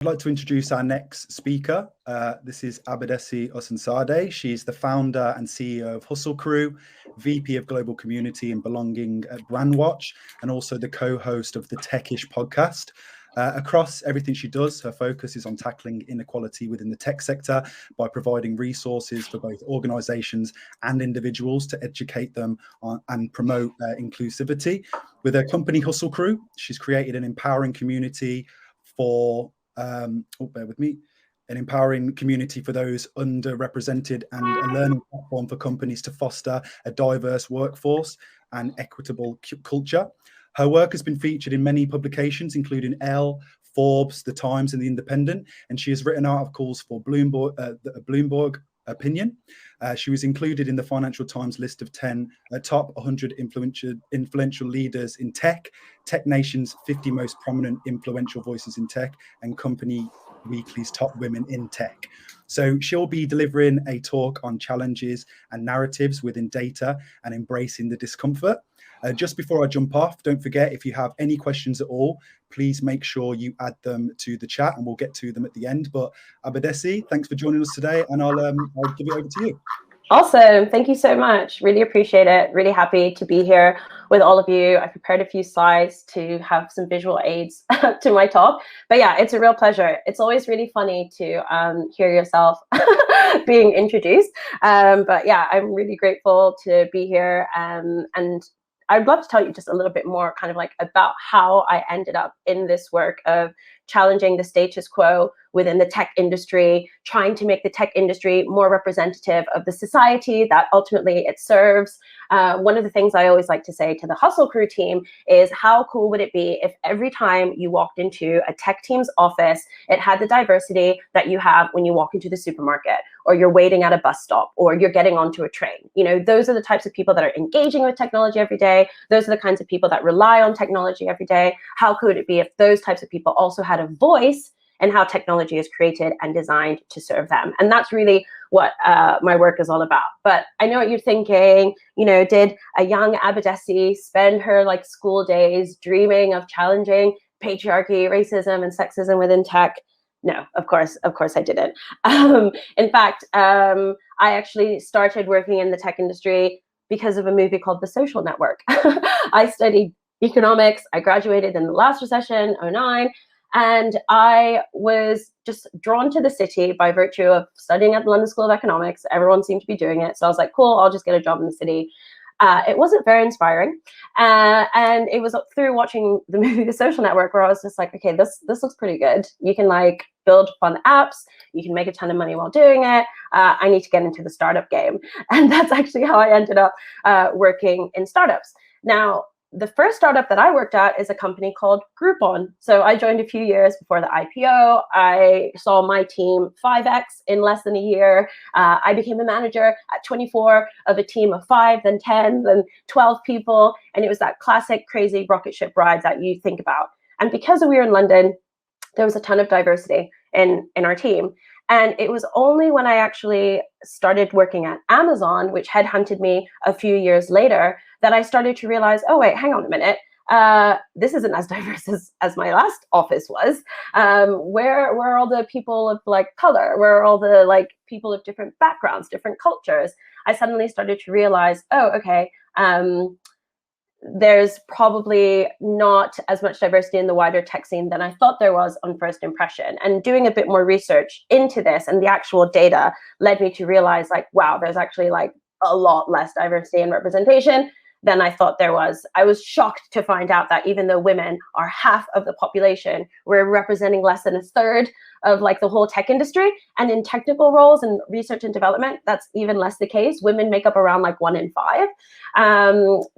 I'd like to introduce our next speaker. This is Abadesi Osunsade. She's the founder and CEO of Hustle Crew, VP of Global Community and Belonging at Brandwatch, and also the co-host of the Techish podcast. Across everything she does, her focus is on tackling inequality within the tech sector by providing resources for both organizations and individuals to educate them on, and promote inclusivity. With her company Hustle Crew, she's created an empowering community for an empowering community for those underrepresented and a learning platform for companies to foster a diverse workforce and equitable culture. Her work has been featured in many publications, including Elle, Forbes, The Times, and The Independent, and she has written articles for Bloomberg Opinion. She was included in the Financial Times list of 10 top 100 influential leaders in tech, Tech Nation's 50 most prominent influential voices in tech, and Company Weekly's top women in tech. So she'll be delivering a talk on challenges and narratives within data and embracing the discomfort. Just before I jump off, don't forget, if you have any questions at all, please make sure you add them to the chat and we'll get to them at the end. But Abadesi, thanks for joining us today, and I'll give it over to you. Awesome. Thank you so much. Really appreciate it. Really happy to be here with all of you. I prepared a few slides to have some visual aids to my talk. But yeah, it's a real pleasure. It's always really funny to hear yourself being introduced. But yeah, I'm really grateful to be here. And I'd love to tell you just a little bit more kind of like about how I ended up in this work of challenging the status quo within the tech industry, trying to make the tech industry more representative of the society that ultimately it serves. One of the things I always like to say to the Hustle Crew team is, how cool would it be if every time you walked into a tech team's office, it had the diversity that you have when you walk into the supermarket, or you're waiting at a bus stop, or you're getting onto a train. You know, those are the types of people that are engaging with technology every day. Those are the kinds of people that rely on technology every day. How cool would it be if those types of people also had a voice in how technology is created and designed to serve them? And that's really what my work is all about. But I know what you're thinking, you know, did a young Abadesi spend her like school days dreaming of challenging patriarchy, racism, and sexism within tech? No, of course I didn't. In fact, I actually started working in the tech industry because of a movie called The Social Network. I studied economics. I graduated in the last recession, 2009. And I was just drawn to the city by virtue of studying at the London School of Economics. Everyone seemed to be doing it. So I was like, cool, I'll just get a job in the city. It wasn't very inspiring. And it was through watching the movie The Social Network where I was just like, okay, this looks pretty good. You can like build fun apps. You can make a ton of money while doing it. I need to get into the startup game. And that's actually how I ended up working in startups. Now, the first startup that I worked at is a company called Groupon. So I joined a few years before the IPO. I saw my team 5x in less than a year. I became a manager at 24 of a team of 5, then 10, then 12 people. And it was that classic crazy rocket ship ride that you think about. And because we were in London, there was a ton of diversity in our team. And it was only when I actually started working at Amazon, which headhunted me a few years later, that I started to realize, oh, wait, hang on a minute. This isn't as diverse as my last office was. Where are all the people of like color? Where are all the like people of different backgrounds, different cultures? I suddenly started to realize, oh, okay, there's probably not as much diversity in the wider tech scene than I thought there was on first impression. And doing a bit more research into this and the actual data led me to realize like, wow, there's actually like a lot less diversity and representation than I thought there was. I was shocked to find out that even though women are half of the population, we're representing less than a third of like the whole tech industry. And in technical roles and research and development, that's even less the case. Women make up around like 1 in 5.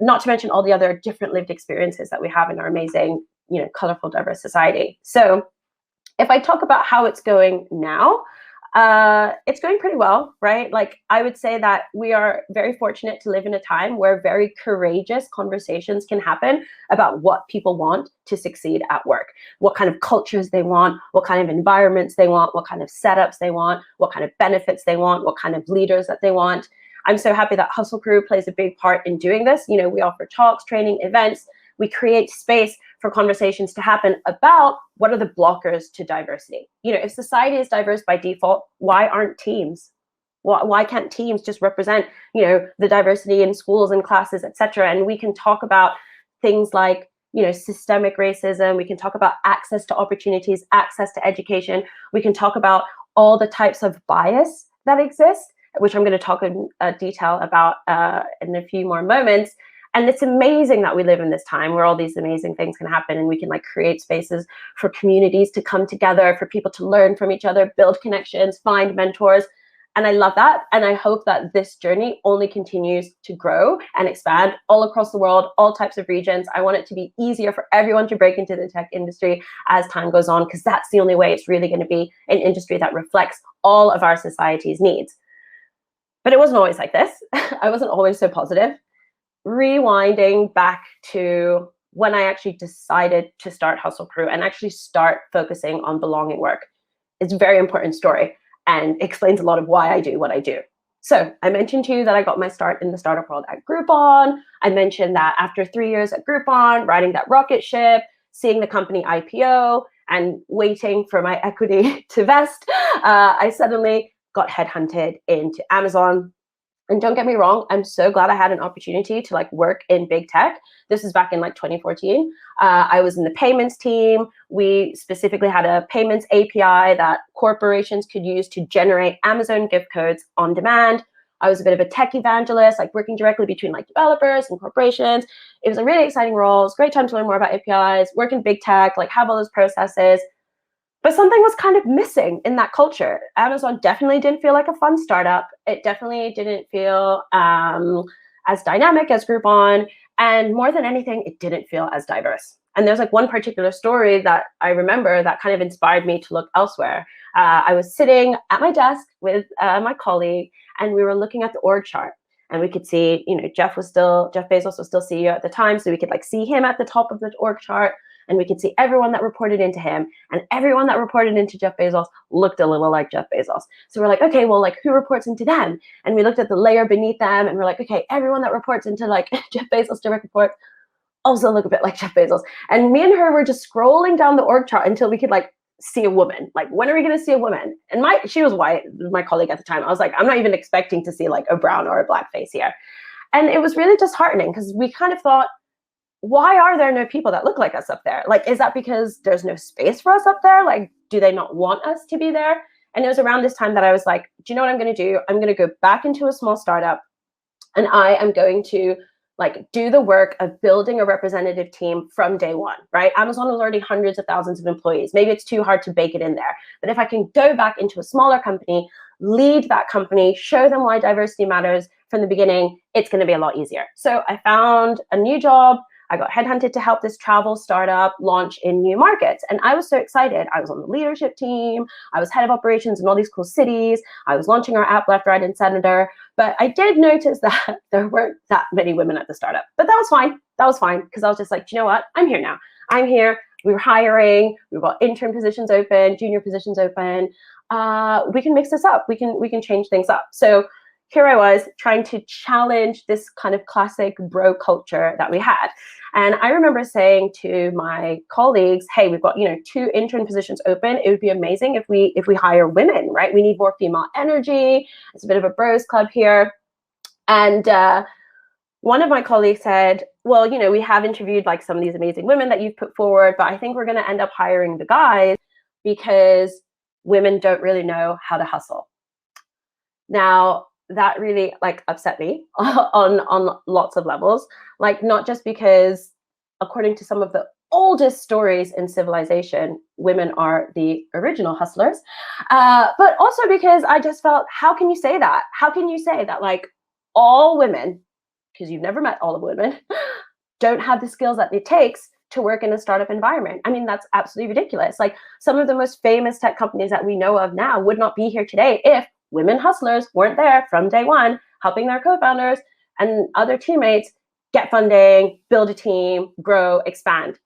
Not to mention all the other different lived experiences that we have in our amazing, you know, colorful, diverse society. So if I talk about how it's going now, it's going pretty well, right? Like I would say that we are very fortunate to live in a time where very courageous conversations can happen about what people want to succeed at work, what kind of cultures they want, what kind of environments they want, what kind of setups they want, what kind of benefits they want, what kind of leaders that they want. I'm so happy that Hustle Crew plays a big part in doing this. You know, we offer talks, training, events. We create space for conversations to happen about what are the blockers to diversity. You know, if society is diverse by default, why aren't teams? Why can't teams just represent, you know, the diversity in schools and classes, etc.? And we can talk about things like, you know, systemic racism. We can talk about access to opportunities, access to education. We can talk about all the types of bias that exist, which I'm going to talk in detail about in a few more moments. And it's amazing that we live in this time where all these amazing things can happen, and we can like create spaces for communities to come together, for people to learn from each other, build connections, find mentors. And I love that. And I hope that this journey only continues to grow and expand all across the world, all types of regions. I want it to be easier for everyone to break into the tech industry as time goes on, because that's the only way it's really going to be an industry that reflects all of our society's needs. But it wasn't always like this. I wasn't always so positive. Rewinding back to when I actually decided to start Hustle Crew and actually start focusing on belonging work. It's a very important story and explains a lot of why I do what I do. So I mentioned to you that I got my start in the startup world at Groupon. I mentioned that after 3 years at Groupon, riding that rocket ship, seeing the company IPO, and waiting for my equity to vest, I suddenly got headhunted into Amazon. And don't get me wrong, I'm so glad I had an opportunity to like work in big tech. This is back in like 2014. I was in the payments team. We specifically had a payments API that corporations could use to generate Amazon gift codes on demand. I was a bit of a tech evangelist, like working directly between like developers and corporations. It was a really exciting role. It was a great time to learn more about APIs, work in big tech, like have all those processes. But something was kind of missing in that culture. Amazon definitely didn't feel like a fun startup. It definitely didn't feel as dynamic as Groupon. And more than anything, it didn't feel as diverse. And there's like one particular story that I remember that kind of inspired me to look elsewhere. I was sitting at my desk with my colleague, and we were looking at the org chart. And we could see, you know, Jeff Bezos was still CEO at the time. So we could like see him at the top of the org chart. And we could see everyone that reported into him, and everyone that reported into Jeff Bezos looked a little like Jeff Bezos. So we're like, okay, well, like who reports into them? And we looked at the layer beneath them, and we're like, okay, everyone that reports into like Jeff Bezos direct reports also look a bit like Jeff Bezos. And me and her were just scrolling down the org chart until we could like see a woman. Like, when are we going to see a woman? And she was white, my colleague at the time. I was like, I'm not even expecting to see like a brown or a black face here. And it was really disheartening because we kind of thought, why are there no people that look like us up there? Like, is that because there's no space for us up there? Like, do they not want us to be there? And it was around this time that I was like, do you know what I'm going to do? I'm going to go back into a small startup, and I am going to like do the work of building a representative team from day one, right? Amazon was already hundreds of thousands of employees. Maybe it's too hard to bake it in there. But if I can go back into a smaller company, lead that company, show them why diversity matters from the beginning, it's going to be a lot easier. So I found a new job. I got headhunted to help this travel startup launch in new markets. And I was so excited. I was on the leadership team. I was head of operations in all these cool cities. I was launching our app left, right, and center. But I did notice that there weren't that many women at the startup. But that was fine. That was fine. Because I was just like, do you know what? I'm here now. I'm here. We were hiring. We've got intern positions open, junior positions open. We can mix this up. We can change things up. So here I was trying to challenge this kind of classic bro culture that we had. And I remember saying to my colleagues, hey, we've got, 2 intern positions open. It would be amazing if we hire women, right? We need more female energy. It's a bit of a bros club here. And one of my colleagues said, well, we have interviewed like some of these amazing women that you've put forward, but I think we're going to end up hiring the guys because women don't really know how to hustle. Now, that really upset me on lots of levels, not just because according to some of the oldest stories in civilization, women are the original hustlers, but also because I just felt, how can you say that? How can you say that all women, because you've never met all of women, don't have the skills that it takes to work in a startup environment? I mean, that's absolutely ridiculous. Some of the most famous tech companies that we know of now would not be here today if women hustlers weren't there from day one, helping their co-founders and other teammates get funding, build a team, grow, expand.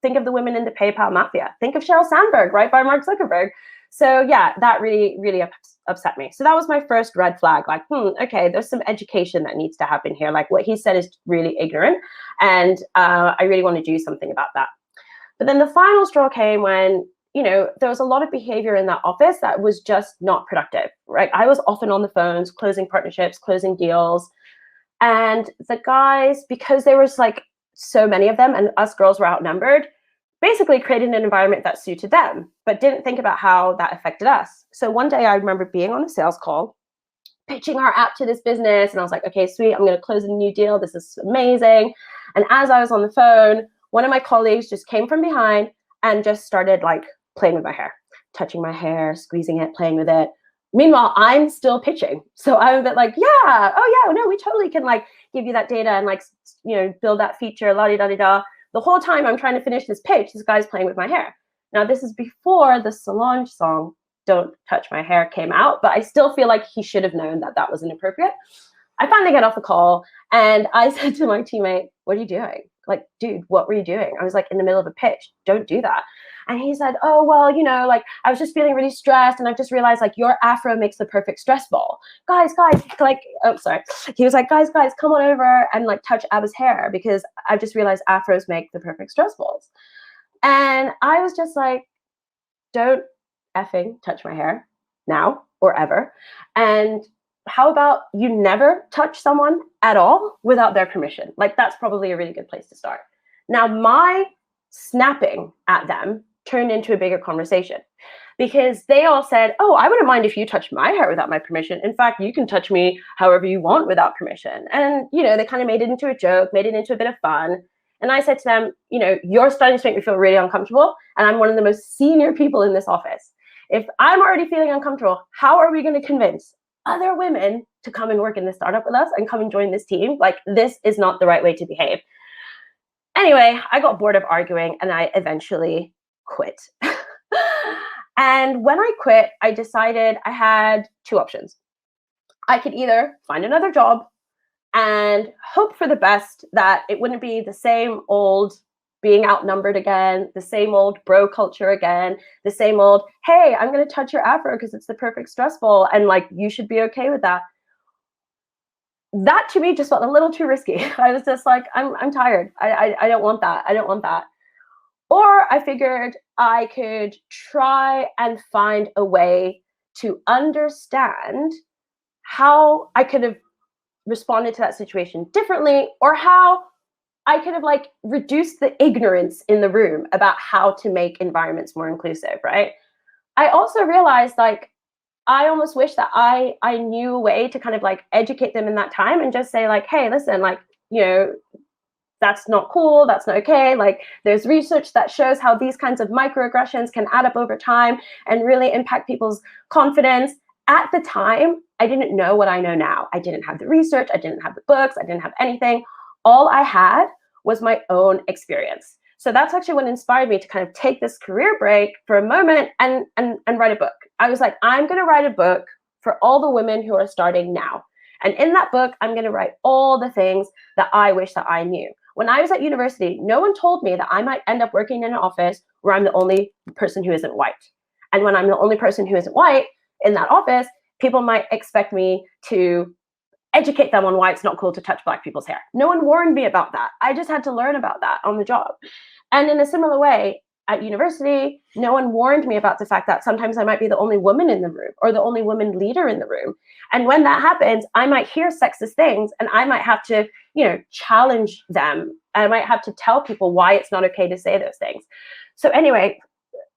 Think of the women in the PayPal mafia. Think of Sheryl Sandberg, right, by Mark Zuckerberg. So yeah, that really, really upset me. So that was my first red flag. Okay, there's some education that needs to happen here. What he said is really ignorant, and I really want to do something about that. But then the final straw came when, there was a lot of behavior in that office that was just not productive, right? I was often on the phones, closing partnerships, closing deals. And the guys, because there was like so many of them and us girls were outnumbered, basically created an environment that suited them, but didn't think about how that affected us. So one day I remember being on a sales call, pitching our app to this business. And I was like, okay, sweet, I'm going to close a new deal. This is amazing. And as I was on the phone, one of my colleagues just came from behind and just started like playing with my hair, touching my hair, squeezing it, playing with it. Meanwhile, I'm still pitching. So I'm a bit like, yeah, oh yeah, no, we totally can like give you that data and like, build that feature, la-di-da-di-da. The whole time I'm trying to finish this pitch, this guy's playing with my hair. Now, this is before the Solange song, Don't Touch My Hair, came out, but I still feel like he should have known that that was inappropriate. I finally get off the call and I said to my teammate, what are you doing? Like, dude, what were you doing? I was like in the middle of a pitch. Don't do that. And he said, oh, well, like I was just feeling really stressed and I just realized like your afro makes the perfect stress ball. Guys, like, oh, sorry. He was like, guys, come on over and like touch Abba's hair because I just realized afros make the perfect stress balls. And I was just like, don't effing touch my hair now or ever. And how about you never touch someone at all without their permission? Like, that's probably a really good place to start. Now, my snapping at them turned into a bigger conversation because they all said, oh, I wouldn't mind if you touched my hair without my permission. In fact, you can touch me however you want without permission. And, they kind of made it into a joke, made it into a bit of fun. And I said to them, you're starting to make me feel really uncomfortable. And I'm one of the most senior people in this office. If I'm already feeling uncomfortable, how are we going to convince other women to come and work in this startup with us and come and join this team? Like, this is not the right way to behave. Anyway, I got bored of arguing and I eventually quit. And when I quit, I decided I had two options. I could either find another job and hope for the best that it wouldn't be the same old being outnumbered again, the same old bro culture again, the same old, hey, I'm going to touch your afro because it's the perfect stress ball and like you should be okay with that. That to me just felt a little too risky. I was just like, I'm tired. I don't want that. I don't want that. Or I figured I could try and find a way to understand how I could have responded to that situation differently, or how I could have like reduced the ignorance in the room about how to make environments more inclusive, right? I also realized like, I almost wish that I knew a way to kind of like educate them in that time and just say like, hey, listen, like, that's not cool. That's not okay. Like, there's research that shows how these kinds of microaggressions can add up over time and really impact people's confidence. At the time, I didn't know what I know now. I didn't have the research. I didn't have the books. I didn't have anything. All I had was my own experience. So that's actually what inspired me to kind of take this career break for a moment and write a book. I was like, I'm going to write a book for all the women who are starting now. And in that book, I'm going to write all the things that I wish that I knew. When I was at university, no one told me that I might end up working in an office where I'm the only person who isn't white. And when I'm the only person who isn't white in that office, people might expect me to educate them on why it's not cool to touch Black people's hair. No one warned me about that. I just had to learn about that on the job. And in a similar way, at university, no one warned me about the fact that sometimes I might be the only woman in the room or the only woman leader in the room. And when that happens, I might hear sexist things and I might have to, challenge them. I might have to tell people why it's not okay to say those things. So anyway,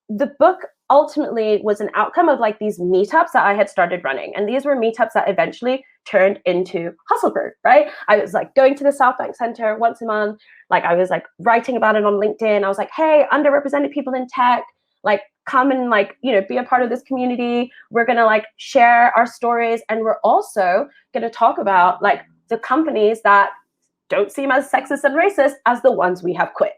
the book ultimately was an outcome of like these meetups that I had started running. And these were meetups that eventually turned into Hustle Crew, right? I was like going to the South Bank Center once a month. Like I was like writing about it on LinkedIn. I was like, hey, underrepresented people in tech, like come and like, be a part of this community. We're going to like share our stories. And we're also going to talk about like the companies that don't seem as sexist and racist as the ones we have quit.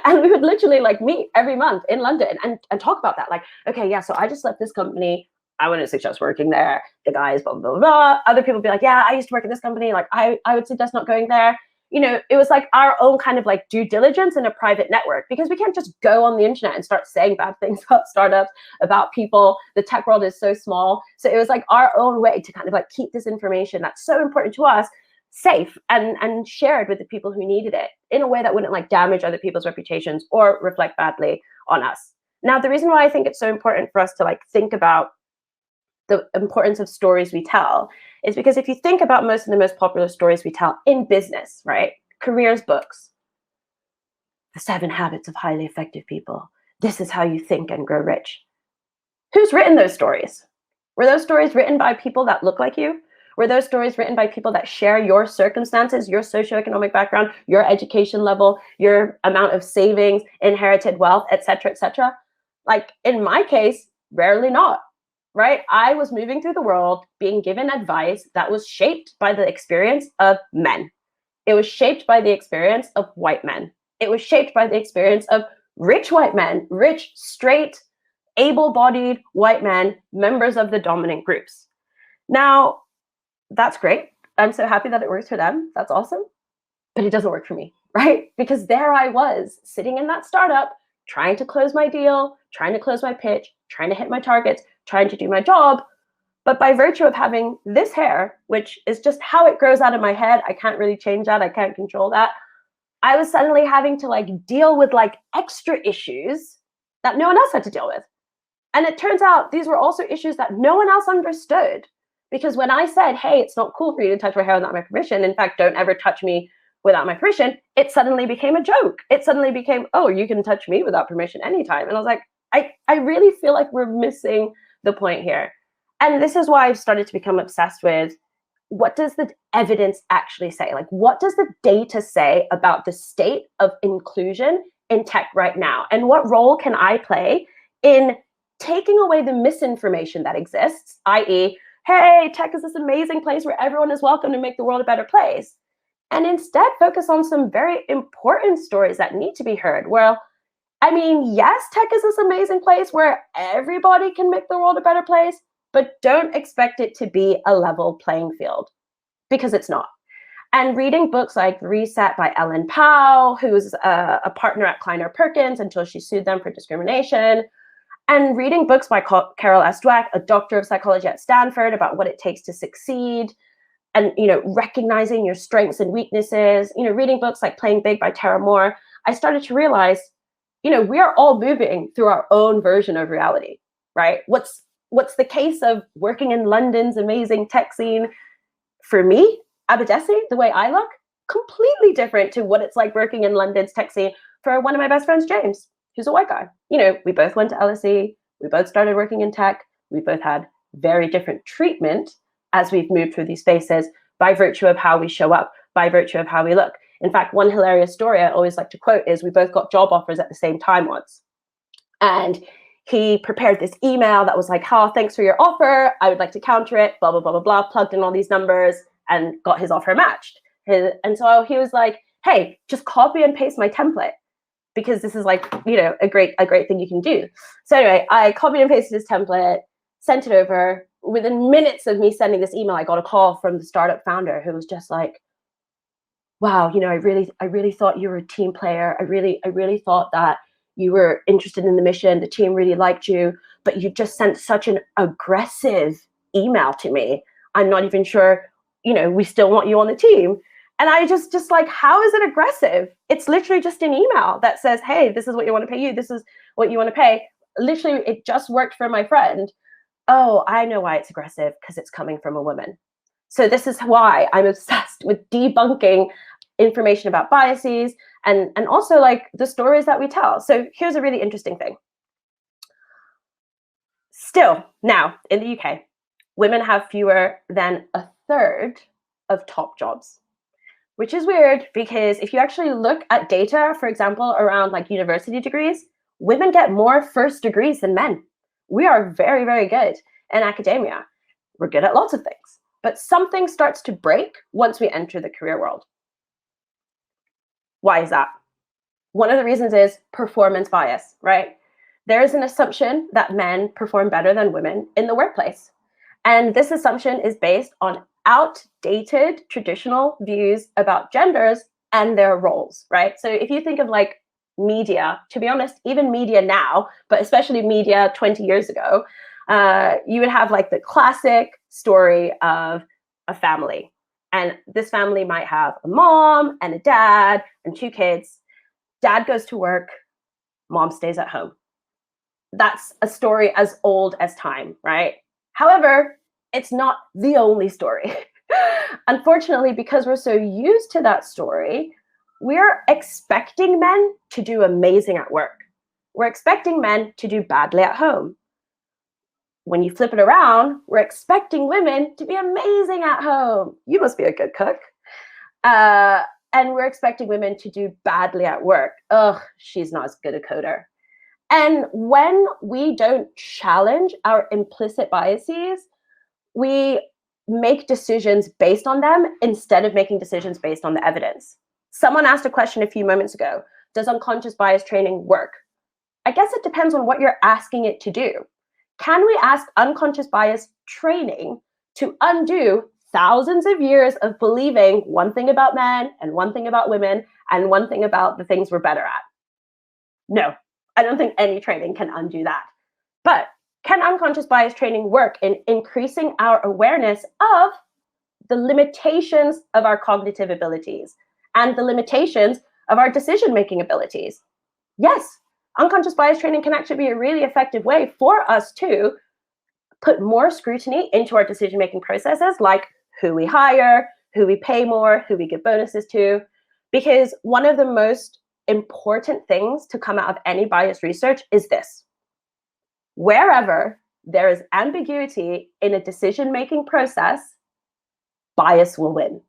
And we would literally like meet every month in London and talk about that. Like, okay, yeah, so I just left this company. I wouldn't suggest working there. The guys, blah, blah, blah. Other people would be like, yeah, I used to work at this company. Like, I would suggest not going there. It was like our own kind of like due diligence in a private network, because we can't just go on the internet and start saying bad things about startups, about people. The tech world is so small. So it was like our own way to kind of like keep this information that's so important to us safe and shared with the people who needed it in a way that wouldn't like damage other people's reputations or reflect badly on us. Now, the reason why I think it's so important for us to like think about the importance of stories we tell is because if you think about most of the most popular stories we tell in business, right? Careers books, The 7 Habits of Highly Effective People. This is how you think and grow rich. Who's written those stories? Were those stories written by people that look like you? Were those stories written by people that share your circumstances, your socioeconomic background, your education level, your amount of savings, inherited wealth, et cetera, et cetera? Like in my case, rarely not, right? I was moving through the world being given advice that was shaped by the experience of men. It was shaped by the experience of white men. It was shaped by the experience of rich white men, rich, straight, able-bodied white men, members of the dominant groups. Now, that's great. I'm so happy that it works for them. That's awesome. But it doesn't work for me, right? Because there I was sitting in that startup, trying to close my deal, trying to close my pitch, trying to hit my targets, trying to do my job. But by virtue of having this hair, which is just how it grows out of my head, I can't really change that. I can't control that. I was suddenly having to like deal with like extra issues that no one else had to deal with. And it turns out these were also issues that no one else understood. Because when I said, hey, it's not cool for you to touch my hair without my permission, in fact, don't ever touch me without my permission, it suddenly became a joke. It suddenly became, oh, you can touch me without permission anytime. And I was like, I really feel like we're missing the point here. And this is why I've started to become obsessed with what does the evidence actually say? Like, what does the data say about the state of inclusion in tech right now? And what role can I play in taking away the misinformation that exists, i.e., hey, tech is this amazing place where everyone is welcome to make the world a better place, and instead focus on some very important stories that need to be heard. Well, I mean, yes, tech is this amazing place where everybody can make the world a better place, but don't expect it to be a level playing field, because it's not. And reading books like Reset by Elle, who's a partner at Kleiner Perkins until she sued them for discrimination, and reading books by Carol S. Dweck, a doctor of psychology at Stanford, about what it takes to succeed, and recognizing your strengths and weaknesses. Reading books like Playing Big by Tara Moore, I started to realize, we are all moving through our own version of reality, right? What's the case of working in London's amazing tech scene? For me, Abadesi, the way I look, completely different to what it's like working in London's tech scene for one of my best friends, James, who's a white guy. We both went to LSE, we both started working in tech, we both had very different treatment as we've moved through these spaces by virtue of how we show up, by virtue of how we look. In fact, one hilarious story I always like to quote is we both got job offers at the same time once. And he prepared this email that was like, thanks for your offer, I would like to counter it, blah, blah, blah, blah, blah, plugged in all these numbers and got his offer matched. And so he was like, hey, just copy and paste my template, because this is like, a great thing you can do. So anyway, I copied and pasted his template, sent it over. Within minutes of me sending this email, I got a call from the startup founder who was just like, wow, I really thought you were a team player. I really thought that you were interested in the mission. The team really liked you, but you just sent such an aggressive email to me. I'm not even sure, we still want you on the team. And I just like, how is it aggressive? It's literally just an email that says, hey, this is what you want to pay you. This is what you want to pay. Literally, it just worked for my friend. Oh, I know why it's aggressive, because it's coming from a woman. So this is why I'm obsessed with debunking information about biases and also like the stories that we tell. So here's a really interesting thing. Still, now in the UK, women have fewer than a third of top jobs, which is weird because if you actually look at data, for example, around like university degrees, women get more first degrees than men. We are very, very good in academia. We're good at lots of things, but something starts to break once we enter the career world. Why is that? One of the reasons is performance bias, right? There is an assumption that men perform better than women in the workplace. And this assumption is based on outdated traditional views about genders and their roles, right? So if you think of like media, to be honest, even media now, but especially media 20 years ago, you would have like the classic story of a family. And this family might have a mom and a dad and 2 kids. Dad goes to work, mom stays at home. That's a story as old as time, right? However, it's not the only story. Unfortunately, because we're so used to that story, we're expecting men to do amazing at work. We're expecting men to do badly at home. When you flip it around, we're expecting women to be amazing at home. You must be a good cook. And we're expecting women to do badly at work. Ugh, she's not as good a coder. And when we don't challenge our implicit biases, we make decisions based on them instead of making decisions based on the evidence. Someone asked a question a few moments ago, does unconscious bias training work? I guess it depends on what you're asking it to do. Can we ask unconscious bias training to undo thousands of years of believing one thing about men and one thing about women and one thing about the things we're better at? No, I don't think any training can undo that. But can unconscious bias training work in increasing our awareness of the limitations of our cognitive abilities and the limitations of our decision-making abilities? Yes, unconscious bias training can actually be a really effective way for us to put more scrutiny into our decision-making processes, like who we hire, who we pay more, who we give bonuses to. Because one of the most important things to come out of any bias research is this. Wherever there is ambiguity in a decision-making process, bias will win.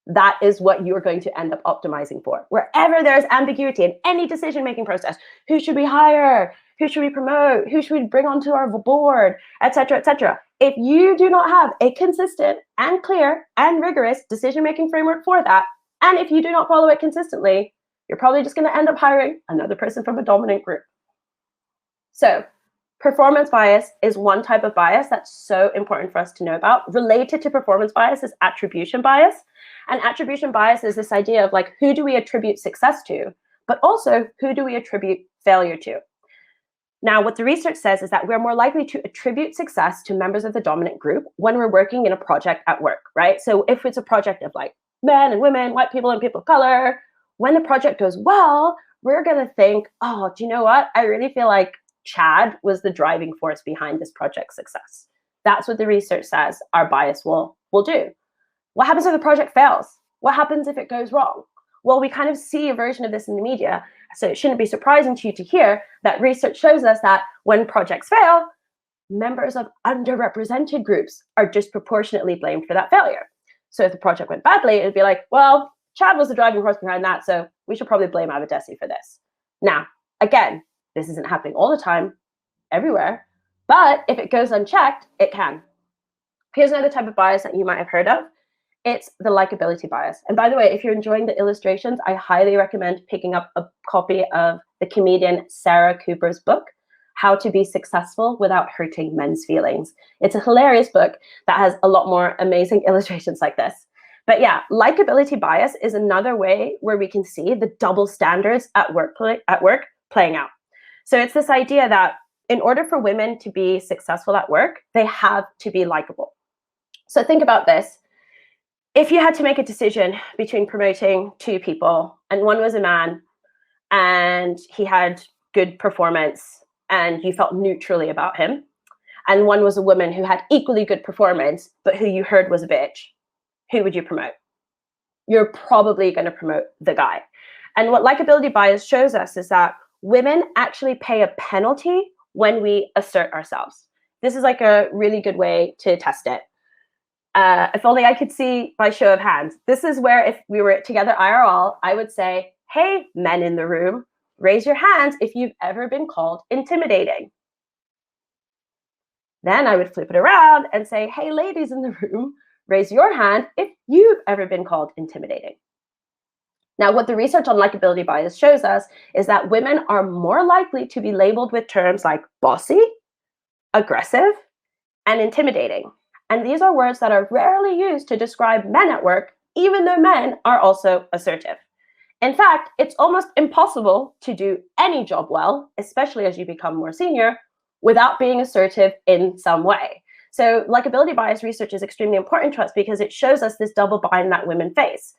That is what you're going to end up optimizing for. Wherever there's ambiguity in any decision-making process, who should we hire? Who should we promote? Who should we bring onto our board? Etc., etc. If you do not have a consistent and clear and rigorous decision-making framework for that, and if you do not follow it consistently, you're probably just going to end up hiring another person from a dominant group. So performance bias is one type of bias that's so important for us to know about. Related to performance bias is attribution bias. And attribution bias is this idea of like, who do we attribute success to, but also who do we attribute failure to? Now, what the research says is that we're more likely to attribute success to members of the dominant group when we're working in a project at work, right? So if it's a project of like men and women, white people and people of color, when the project goes well, we're going to think, oh, do you know what? I really feel like Chad was the driving force behind this project's success. That's what the research says our bias will do. What happens if the project fails? What happens if it goes wrong? Well, we kind of see a version of this in the media, so it shouldn't be surprising to you to hear that research shows us that when projects fail, members of underrepresented groups are disproportionately blamed for that failure. So if the project went badly, it'd be like, well, Chad was the driving force behind that, so we should probably blame Abadesi for this. Now, again, this isn't happening all the time, everywhere, but if it goes unchecked, it can. Here's another type of bias that you might have heard of. It's the likability bias. And by the way, if you're enjoying the illustrations, I highly recommend picking up a copy of the comedian Sarah Cooper's book, How to Be Successful Without Hurting Men's Feelings. It's a hilarious book that has a lot more amazing illustrations like this. But yeah, likability bias is another way where we can see the double standards at work playing out. So it's this idea that in order for women to be successful at work, they have to be likable. So think about this. If you had to make a decision between promoting 2 people, and one was a man, and he had good performance, and you felt neutrally about him, and one was a woman who had equally good performance, but who you heard was a bitch, who would you promote? You're probably going to promote the guy. And what likability bias shows us is that women actually pay a penalty when we assert ourselves. This is like a really good way to test it. If only I could see by show of hands. This is where if we were together IRL, I would say, hey, men in the room, raise your hands if you've ever been called intimidating. Then I would flip it around and say, hey, ladies in the room, raise your hand if you've ever been called intimidating. Now, what the research on likability bias shows us is that women are more likely to be labeled with terms like bossy, aggressive, and intimidating. And these are words that are rarely used to describe men at work, even though men are also assertive. In fact, it's almost impossible to do any job well, especially as you become more senior, without being assertive in some way. So likability bias research is extremely important to us because it shows us this double bind that women face.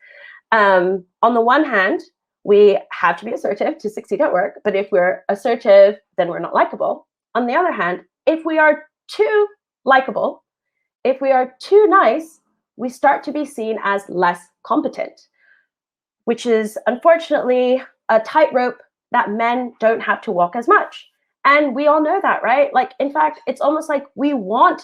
On the one hand, we have to be assertive to succeed at work, but if we're assertive, then we're not likable. On the other hand, if we are too likable, if we are too nice, we start to be seen as less competent, which is unfortunately a tightrope that men don't have to walk as much. And we all know that, right? Like, in fact, it's almost like we want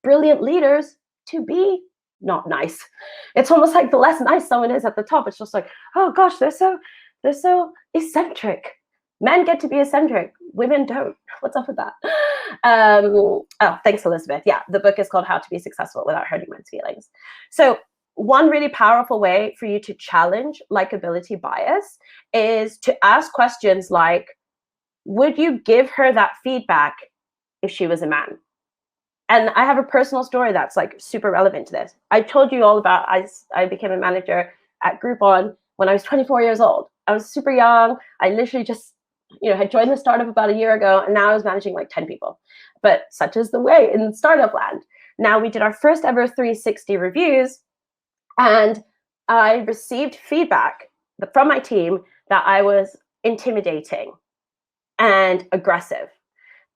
brilliant leaders to be not nice. It's almost like the less nice someone is at the top, it's just like, oh gosh, they're so eccentric. Men get to be eccentric, women don't. What's up with that? Oh, thanks, Elizabeth. Yeah, the book is called How to Be Successful Without Hurting Men's Feelings. So one really powerful way for you to challenge likability bias is to ask questions like, would you give her that feedback if she was a man? And I have a personal story that's like super relevant to this. I told you all about, I became a manager at Groupon when I was 24 years old. I was super young. I literally just, had joined the startup about a year ago, and now I was managing like 10 people. But such is the way in startup land. Now we did our first ever 360 reviews, and I received feedback from my team that I was intimidating and aggressive.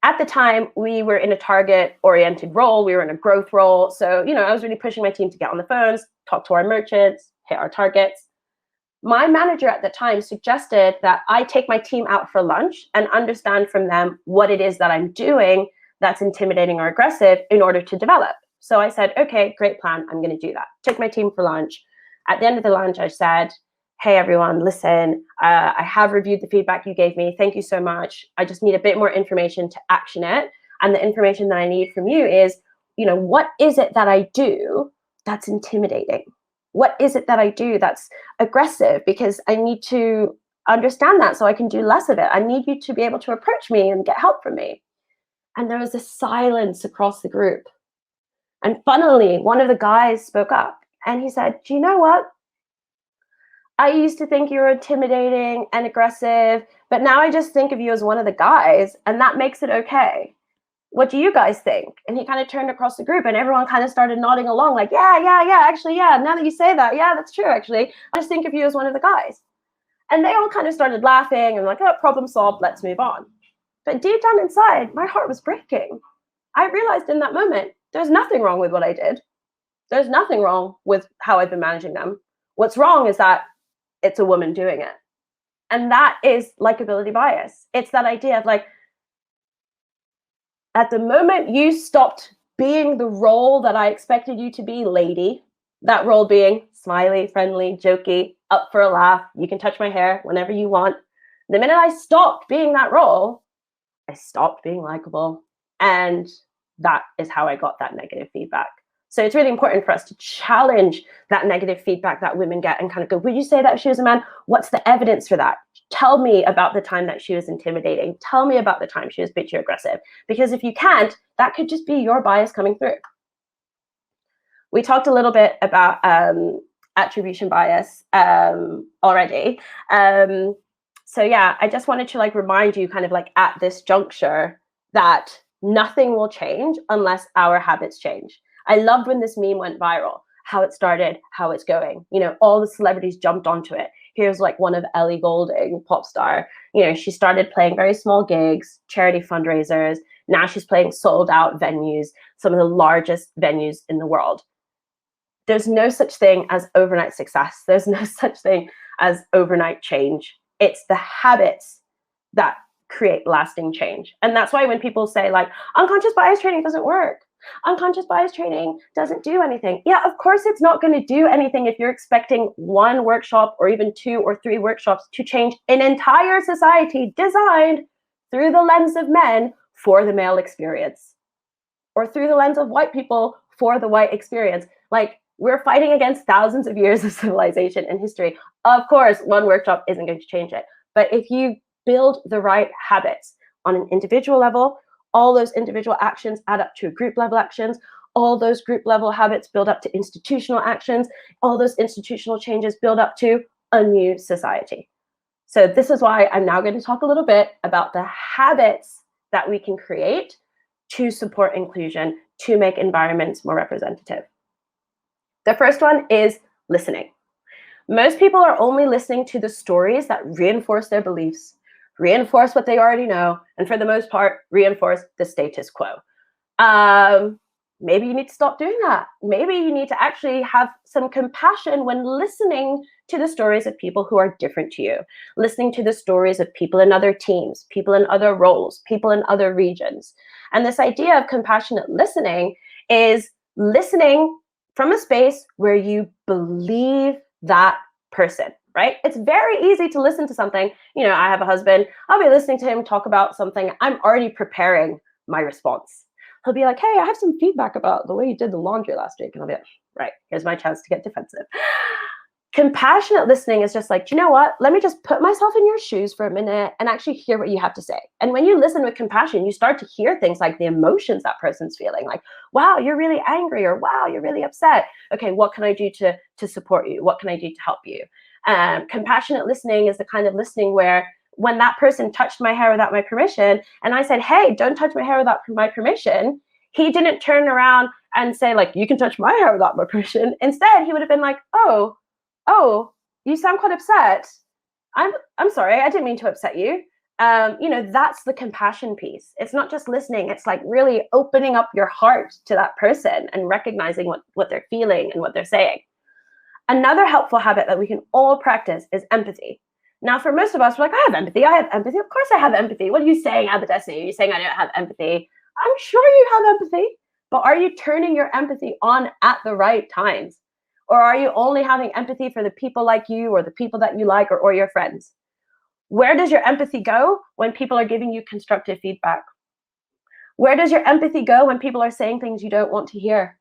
At the time, we were in a target-oriented role. We were in a growth role. So, I was really pushing my team to get on the phones, talk to our merchants, hit our targets. My manager at the time suggested that I take my team out for lunch and understand from them what it is that I'm doing that's intimidating or aggressive in order to develop. So I said, okay, great plan. I'm going to do that. Took my team for lunch. At the end of the lunch, I said, hey, everyone, listen, I have reviewed the feedback you gave me. Thank you so much. I just need a bit more information to action it. And the information that I need from you is, what is it that I do that's intimidating? What is it that I do that's aggressive? Because I need to understand that so I can do less of it. I need you to be able to approach me and get help from me. And there was a silence across the group. And funnily, one of the guys spoke up and he said, do you know what? I used to think you were intimidating and aggressive, but now I just think of you as one of the guys, and that makes it okay. What do you guys think? And he kind of turned across the group, and everyone kind of started nodding along like, yeah, actually, yeah, now that you say that, yeah, that's true, actually. I just think of you as one of the guys. And they all kind of started laughing and like, oh, problem solved, let's move on. But deep down inside, my heart was breaking. I realized in that moment, there's nothing wrong with what I did. There's nothing wrong with how I've been managing them. What's wrong is that it's a woman doing it. And that is likability bias. It's that idea of like, at the moment you stopped being the role that I expected you to be, lady, that role being smiley, friendly, jokey, up for a laugh, you can touch my hair whenever you want. The minute I stopped being that role, I stopped being likable. And that is how I got that negative feedback. So it's really important for us to challenge that negative feedback that women get and kind of go, would you say that she was a man? What's the evidence for that? Tell me about the time that she was intimidating. Tell me about the time she was bitchy aggressive. Because if you can't, that could just be your bias coming through. We talked a little bit about attribution bias already. So yeah, I just wanted to like remind you kind of like at this juncture that nothing will change unless our habits change. I loved when this meme went viral, how it started, how it's going. All the celebrities jumped onto it. Here's like one of Elle Goulding, pop star. She started playing very small gigs, charity fundraisers. Now she's playing sold out venues, some of the largest venues in the world. There's no such thing as overnight success. There's no such thing as overnight change. It's the habits that create lasting change. And that's why when people say like, unconscious bias training doesn't work, unconscious bias training doesn't do anything. Yeah, of course it's not going to do anything if you're expecting one workshop or even 2 or 3 workshops to change an entire society designed through the lens of men for the male experience, or through the lens of white people for the white experience. Like, we're fighting against thousands of years of civilization and history. Of course, one workshop isn't going to change it. But if you build the right habits on an individual level, all those individual actions add up to group level actions. All those group level habits build up to institutional actions. All those institutional changes build up to a new society. So this is why I'm now going to talk a little bit about the habits that we can create to support inclusion, to make environments more representative. The first one is listening. Most people are only listening to the stories that reinforce their beliefs, reinforce what they already know, and for the most part, reinforce the status quo. Maybe you need to stop doing that. Maybe you need to actually have some compassion when listening to the stories of people who are different to you, listening to the stories of people in other teams, people in other roles, people in other regions. And this idea of compassionate listening is listening from a space where you believe that person, right? It's very easy to listen to something. You know, I have a husband, I'll be listening to him talk about something, I'm already preparing my response. He'll be like, hey, I have some feedback about the way you did the laundry last week. And I'll be like, right, here's my chance to get defensive. Compassionate listening is just like, do you know what? Let me just put myself in your shoes for a minute and actually hear what you have to say. And when you listen with compassion, you start to hear things like the emotions that person's feeling, like, wow, you're really angry, or wow, you're really upset. Okay, what can I do to support you? What can I do to help you? Compassionate listening is the kind of listening where when that person touched my hair without my permission, and I said, hey, don't touch my hair without my permission, he didn't turn around and say, like, you can touch my hair without my permission. Instead, he would have been like, oh, you sound quite upset. I'm sorry, I didn't mean to upset you. You know, that's the compassion piece. It's not just listening, it's like really opening up your heart to that person and recognizing what they're feeling and what they're saying. Another helpful habit that we can all practice is empathy. Now, for most of us, we're like, I have empathy. Of course I have empathy. What are you saying, Abadesi? Are you saying I don't have empathy? I'm sure you have empathy, but are you turning your empathy on at the right times? Or are you only having empathy for the people like you or the people that you like or your friends? Where does your empathy go when people are giving you constructive feedback? Where does your empathy go when people are saying things you don't want to hear?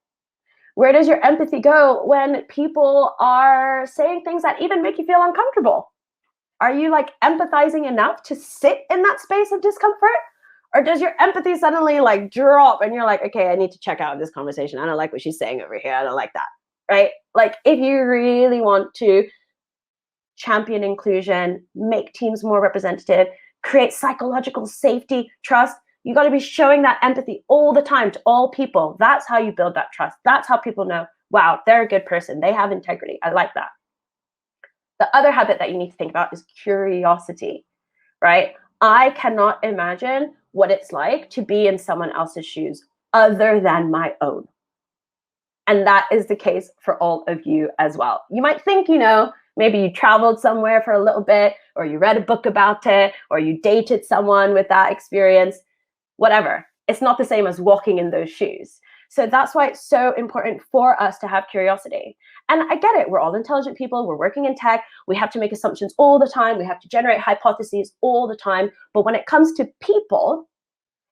Where does your empathy go when people are saying things that even make you feel uncomfortable? Are you like empathizing enough to sit in that space of discomfort? Or does your empathy suddenly like drop and you're like, okay, I need to check out this conversation. I don't like what she's saying over here. I don't like that, right? Like if you really want to champion inclusion, make teams more representative, create psychological safety, trust, you got to be showing that empathy all the time to all people. That's how you build that trust. That's how people know, wow, they're a good person. They have integrity. I like that. The other habit that you need to think about is curiosity, right? I cannot imagine what it's like to be in someone else's shoes other than my own. And that is the case for all of you as well. You might think, you know, maybe you traveled somewhere for a little bit, or you read a book about it, or you dated someone with that experience, whatever. It's not the same as walking in those shoes. So that's why it's so important for us to have curiosity. And I get it. We're all intelligent people. We're working in tech. We have to make assumptions all the time. We have to generate hypotheses all the time. But when it comes to people,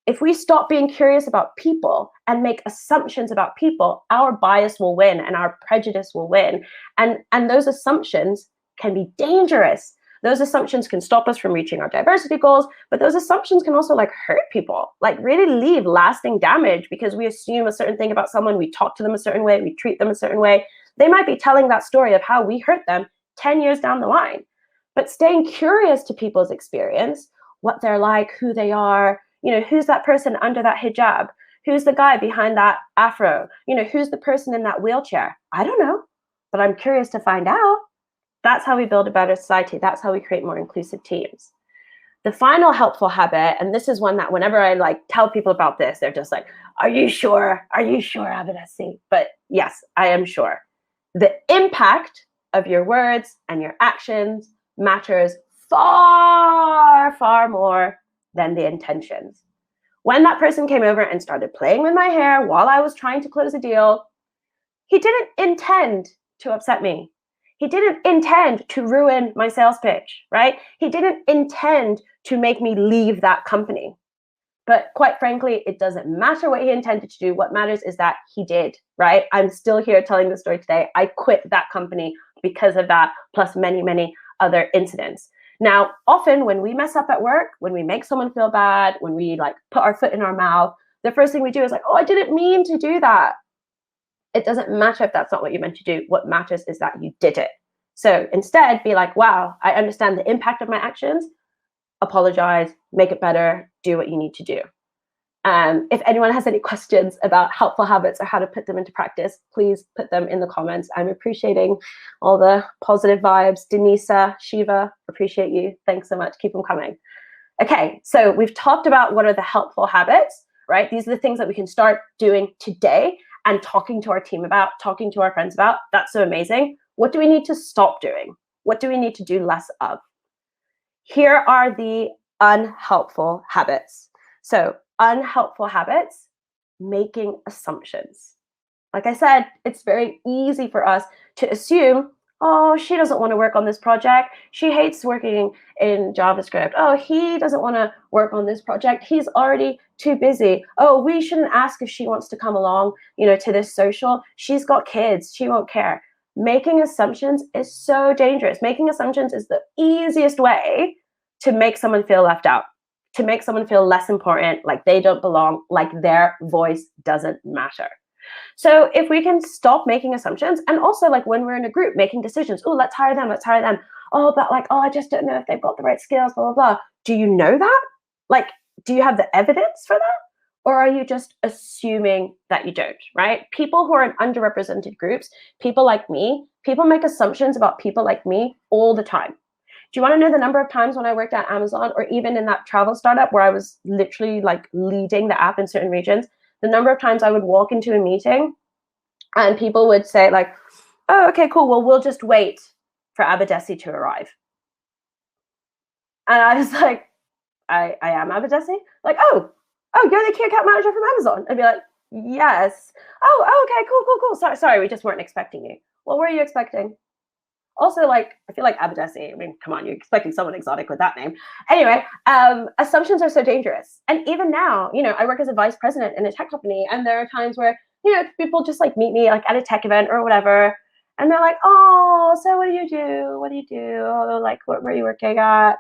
if we stop being curious about people and make assumptions about people, our bias will win and our prejudice will win. And those assumptions can be dangerous. Those assumptions can stop us from reaching our diversity goals, but those assumptions can also like hurt people, like really leave lasting damage because we assume a certain thing about someone, we talk to them a certain way, we treat them a certain way. They might be telling that story of how we hurt them 10 years down the line. But staying curious to people's experience, what they're like, who they are, you know, who's that person under that hijab? Who's the guy behind that afro? You know, who's the person in that wheelchair? I don't know, but I'm curious to find out. That's how we build a better society. That's how we create more inclusive teams. The final helpful habit, and this is one that whenever I like tell people about this, they're just like, are you sure? Are you sure, Abadesi? But yes, I am sure. The impact of your words and your actions matters far, far more than the intentions. When that person came over and started playing with my hair while I was trying to close a deal, he didn't intend to upset me. He didn't intend to ruin my sales pitch, right? He didn't intend to make me leave that company. But quite frankly, it doesn't matter what he intended to do. What matters is that he did, right? I'm still here telling the story today. I quit that company because of that, plus many, many other incidents. Now, often when we mess up at work, when we make someone feel bad, when we like put our foot in our mouth, the first thing we do is like, oh, I didn't mean to do that. It doesn't matter if that's not what you meant to do. What matters is that you did it. So instead, be like, wow, I understand the impact of my actions. Apologize, make it better, do what you need to do. If anyone has any questions about helpful habits or how to put them into practice, please put them in the comments. I'm appreciating all the positive vibes. Denisa, Shiva, appreciate you. Thanks so much. Keep them coming. Okay, so we've talked about what are the helpful habits, right? These are the things that we can start doing today and talking to our team about, talking to our friends about. That's so amazing. What do we need to stop doing? What do we need to do less of? Here are the unhelpful habits. So unhelpful habits, making assumptions. Like I said, it's very easy for us to assume, oh, she doesn't want to work on this project. She hates working in JavaScript. Oh, he doesn't want to work on this project. He's already too busy. Oh, we shouldn't ask if she wants to come along, to this social. She's got kids. She won't care. Making assumptions is so dangerous. Making assumptions is the easiest way to make someone feel left out, to make someone feel less important, like they don't belong, like their voice doesn't matter. So if we can stop making assumptions, and also like when we're in a group making decisions, oh, let's hire them. Oh, but I just don't know if they've got the right skills, blah, blah, blah. Do you know that? Like, do you have the evidence for that? Or are you just assuming that you don't, right? People who are in underrepresented groups, people like me, people make assumptions about people like me all the time. Do you want to know the number of times when I worked at Amazon, or even in that travel startup where I was literally like leading the app in certain regions, the number of times I would walk into a meeting and people would say like, oh, okay, cool. Well, we'll just wait for Abadesi to arrive. And I was like, I am Abadesi? Like, oh, you're the key account manager from Amazon. I'd be like, yes. Oh, okay, cool. Sorry, we just weren't expecting you. What were you expecting? Also, like, I feel like Abadesi, I mean, come on, you're expecting someone exotic with that name. Anyway, assumptions are so dangerous. And even now, I work as a vice president in a tech company, and there are times where, people just like meet me like at a tech event or whatever, and they're like, oh, so what do you do? What do you do? Oh, like, what were you working at?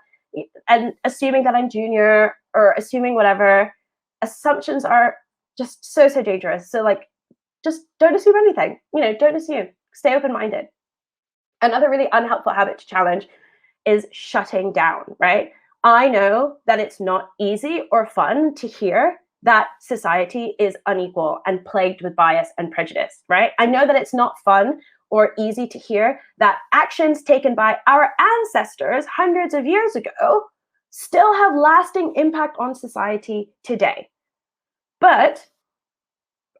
And assuming that I'm junior or assuming whatever. Assumptions are just so dangerous. So like, just don't assume anything. Don't assume. Stay open-minded. Another really unhelpful habit to challenge is shutting down, right? I know that it's not easy or fun to hear that society is unequal and plagued with bias and prejudice, right? I know that it's not fun or easy to hear that actions taken by our ancestors hundreds of years ago still have lasting impact on society today. But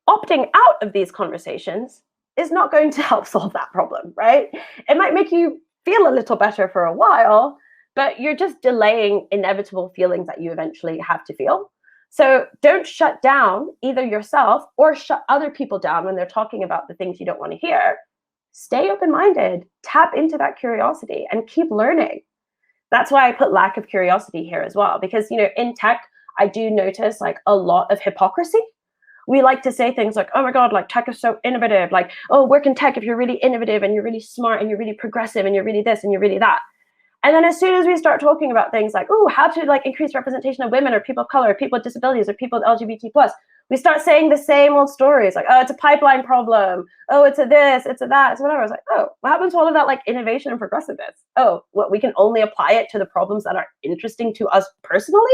opting out of these conversations is not going to help solve that problem, right? It might make you feel a little better for a while, but you're just delaying inevitable feelings that you eventually have to feel. So don't shut down either yourself or shut other people down when they're talking about the things you don't want to hear. Stay open-minded, tap into that curiosity, and keep learning. That's why I put lack of curiosity here as well, because in tech, I do notice like a lot of hypocrisy. We like to say things like, oh my God, like tech is so innovative. Like, oh, work in tech if you're really innovative and you're really smart and you're really progressive and you're really this and you're really that. And then as soon as we start talking about things like, oh, how to like increase representation of women or people of color, or people with disabilities, or people with LGBT+, we start saying the same old stories like, oh, it's a pipeline problem. Oh, it's a this, it's a that, it's whatever. I was like, oh, what happens to all of that like innovation and progressiveness? Oh, what, we can only apply it to the problems that are interesting to us personally?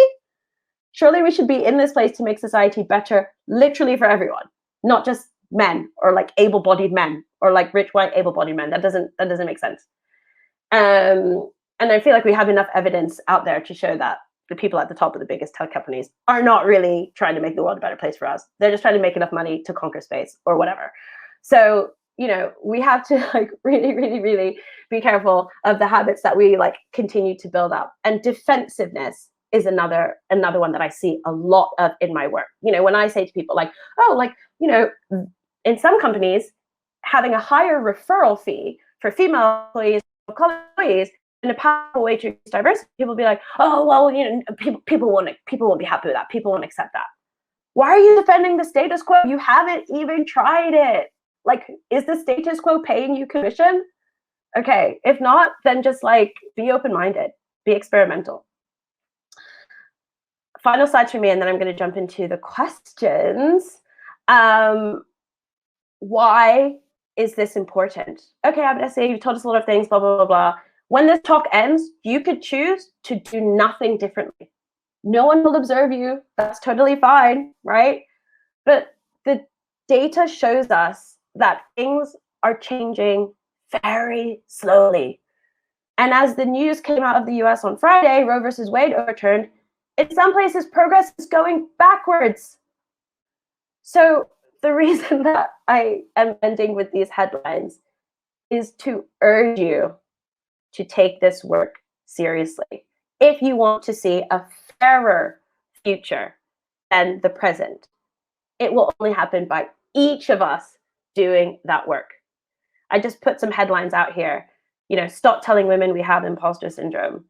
Surely we should be in this place to make society better, literally for everyone, not just men or like able-bodied men or like rich white able-bodied men. That doesn't make sense. And I feel like we have enough evidence out there to show that the people at the top of the biggest tech companies are not really trying to make the world a better place for us. They're just trying to make enough money to conquer space or whatever. So, we have to like really, really, really be careful of the habits that we like continue to build up. And defensiveness is another one that I see a lot of in my work. When I say to people like, oh, like, in some companies, having a higher referral fee for female employees, employees in a powerful way to increase diversity, people will be like, oh, well, people won't be happy with that. People won't accept that. Why are you defending the status quo? You haven't even tried it. Like, is the status quo paying you commission? Okay, if not, then just like be open-minded, be experimental. Final slides for me, and then I'm going to jump into the questions. Why is this important? Okay, Abadesi, you've told us a lot of things, blah, blah, blah, blah. When this talk ends, you could choose to do nothing differently. No one will observe you. That's totally fine, right? But the data shows us that things are changing very slowly. And as the news came out of the US on Friday, Roe versus Wade overturned, in some places progress is going backwards. So the reason that I am ending with these headlines is to urge you to take this work seriously. If you want to see a fairer future than the present, it will only happen by each of us doing that work. I just put some headlines out here. Stop telling women we have imposter syndrome.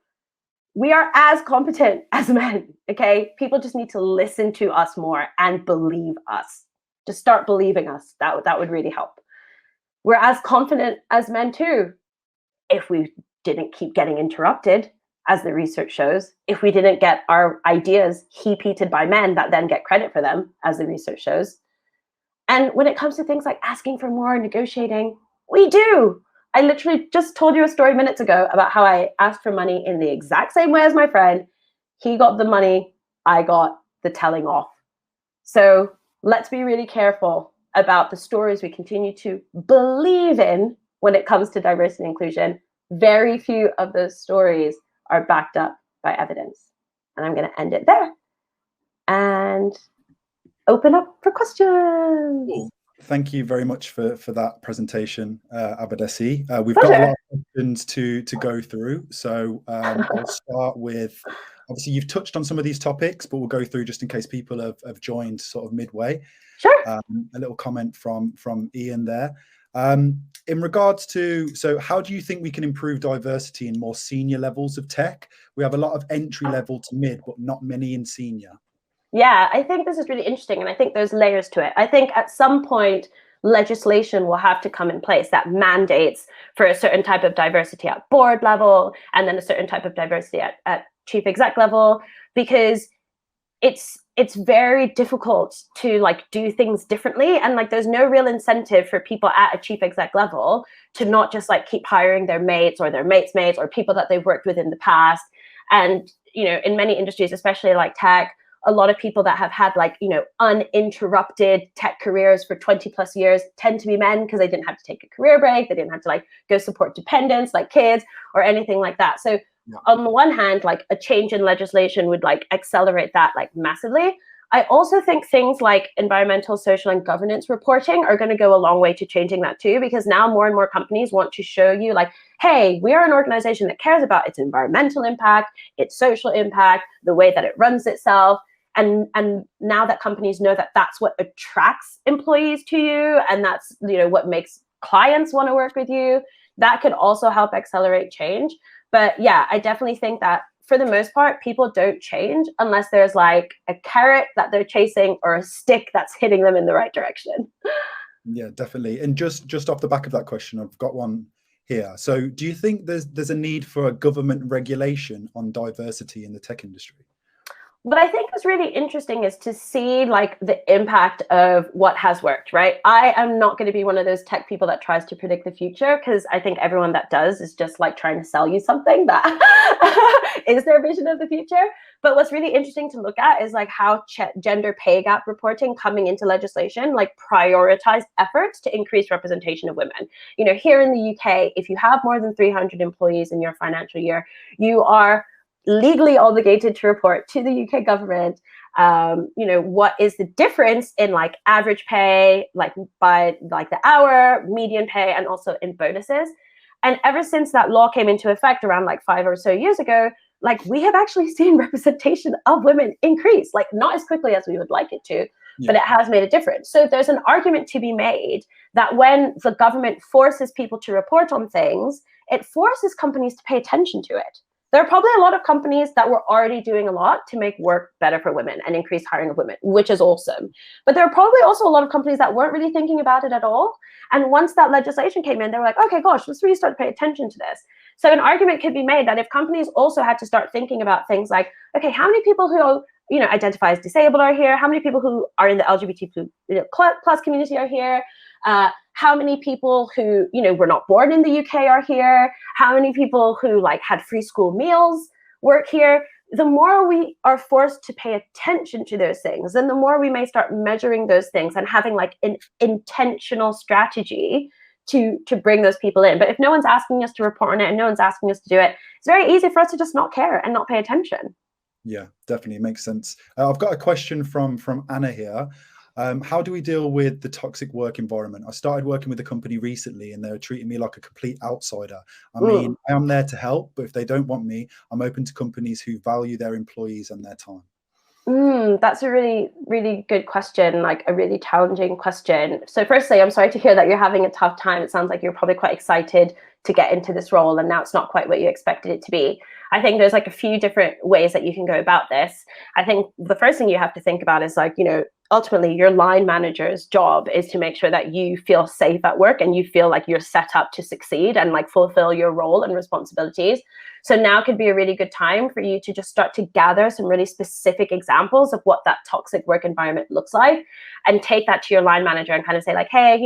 We are as competent as men, okay? People just need to listen to us more and believe us. Just start believing us. That would really help. We're as confident as men too. If we didn't keep getting interrupted, as the research shows, if we didn't get our ideas heaped by men that then get credit for them, as the research shows. And when it comes to things like asking for more, negotiating, we do. I literally just told you a story minutes ago about how I asked for money in the exact same way as my friend. He got the money, I got the telling off. So let's be really careful about the stories we continue to believe in when it comes to diversity and inclusion. Very few of those stories are backed up by evidence. And I'm going to end it there and open up for questions. Thank you very much for that presentation, Abadesi. We've Pleasure. got a lot of questions to go through. So I'll start with, obviously you've touched on some of these topics, but we'll go through just in case people have joined sort of midway. Sure. A little comment from Ian there. In regards to, so how do you think we can improve diversity in more senior levels of tech? We have a lot of entry level to mid, but not many in senior. Yeah, I think this is really interesting, and I think there's layers to it. I think at some point, legislation will have to come in place that mandates for a certain type of diversity at board level, and then a certain type of diversity at chief exec level, because it's very difficult to do things differently, and there's no real incentive for people at a chief exec level to not just keep hiring their mates or their mates' mates or people that they've worked with in the past. And in many industries, especially like tech, a lot of people that have had uninterrupted tech careers for 20 plus years tend to be men, because they didn't have to take a career break. They didn't have to go support dependents like kids or anything like that. So on the one hand, a change in legislation would accelerate that massively. I also think things like environmental, social, and governance reporting are going to go a long way to changing that too, because now more and more companies want to show you hey, we are an organization that cares about its environmental impact, its social impact, the way that it runs itself. And now that companies know that that's what attracts employees to you, and that's what makes clients want to work with you, that could also help accelerate change. But yeah, I definitely think that for the most part, people don't change unless there's a carrot that they're chasing or a stick that's hitting them in the right direction. Yeah, definitely. And just off the back of that question, I've got one here. So do you think there's a need for a government regulation on diversity in the tech industry? What I think is really interesting is to see the impact of what has worked, right? I am not going to be one of those tech people that tries to predict the future, because I think everyone that does is just trying to sell you something that is their vision of the future. But what's really interesting to look at is how gender pay gap reporting coming into legislation prioritized efforts to increase representation of women. Here in the UK, if you have more than 300 employees in your financial year, you are legally obligated to report to the UK government, what is the difference in average pay, by the hour, median pay, and also in bonuses. And ever since that law came into effect around 5 or so years ago, we have actually seen representation of women increase, not as quickly as we would like it to, but it has made a difference. So there's an argument to be made that when the government forces people to report on things, it forces companies to pay attention to it. There are probably a lot of companies that were already doing a lot to make work better for women and increase hiring of women, which is awesome. But there are probably also a lot of companies that weren't really thinking about it at all. And once that legislation came in, they were okay, gosh, let's really start to pay attention to this. So an argument could be made that if companies also had to start thinking about things okay, how many people who identify as disabled are here? How many people who are in the LGBT plus community are here? How many people who were not born in the UK are here? How many people who had free school meals work here? the more we are forced to pay attention to those things, then the more we may start measuring those things and having like an intentional strategy to bring those people in. But if no one's asking us to report on it and no one's asking us to do it, it's very easy for us to just not care and not pay attention. Yeah, definitely makes sense. I've got a question from Anna here. How do we deal with the toxic work environment? I started working with a company recently and they were treating me like a complete outsider. I mean, I am there to help, but if they don't want me, I'm open to companies who value their employees and their time. That's a really, really good question, like a really challenging question. So firstly, I'm sorry to hear that you're having a tough time. It sounds like you're probably quite excited to get into this role and now it's not quite what you expected it to be. I think there's like a few different ways that you can go about this. I think the first thing you have to think about is like, ultimately your line manager's job is to make sure that you feel safe at work and you feel like you're set up to succeed and like fulfill your role and responsibilities. So now could be a really good time for you to just start to gather some really specific examples of what that toxic work environment looks like and take that to your line manager and kind of say like, hey,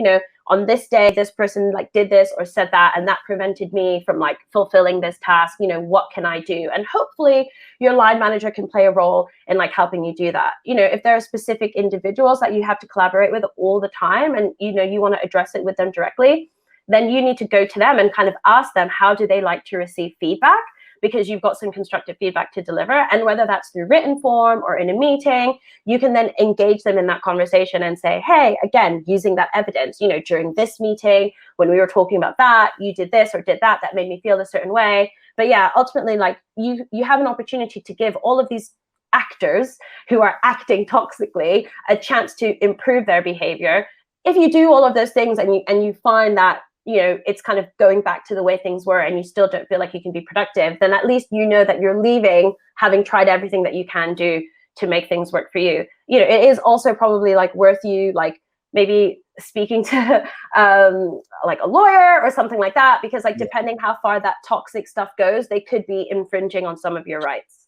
on this day, this person like did this or said that, and that prevented me from like fulfilling this task. What can I do? And hopefully your line manager can play a role in like helping you do that. If there are specific individuals that you have to collaborate with all the time and, you want to address it with them directly, then you need to go to them and kind of ask them, how do they like to receive feedback? Because you've got some constructive feedback to deliver. And whether that's through written form or in a meeting, you can then engage them in that conversation and say, hey, again, using that evidence, during this meeting, when we were talking about that, you did this or did that, that made me feel a certain way. But yeah, ultimately, like you have an opportunity to give all of these actors who are acting toxically a chance to improve their behavior. If you do all of those things and you find that it's kind of going back to the way things were and you still don't feel like you can be productive, then at least you know that you're leaving having tried everything that you can do to make things work for you. It is also probably like worth you like maybe speaking to like a lawyer or something like that, because like depending how far that toxic stuff goes, they could be infringing on some of your rights.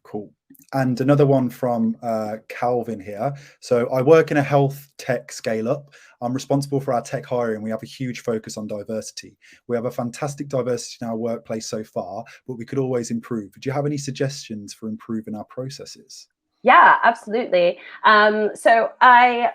Cool. And another one from Calvin here. So I work in a health tech scale up. I'm responsible for our tech hiring. We have a huge focus on diversity. We have a fantastic diversity in our workplace so far, but we could always improve. Do you have any suggestions for improving our processes? Yeah, absolutely. So I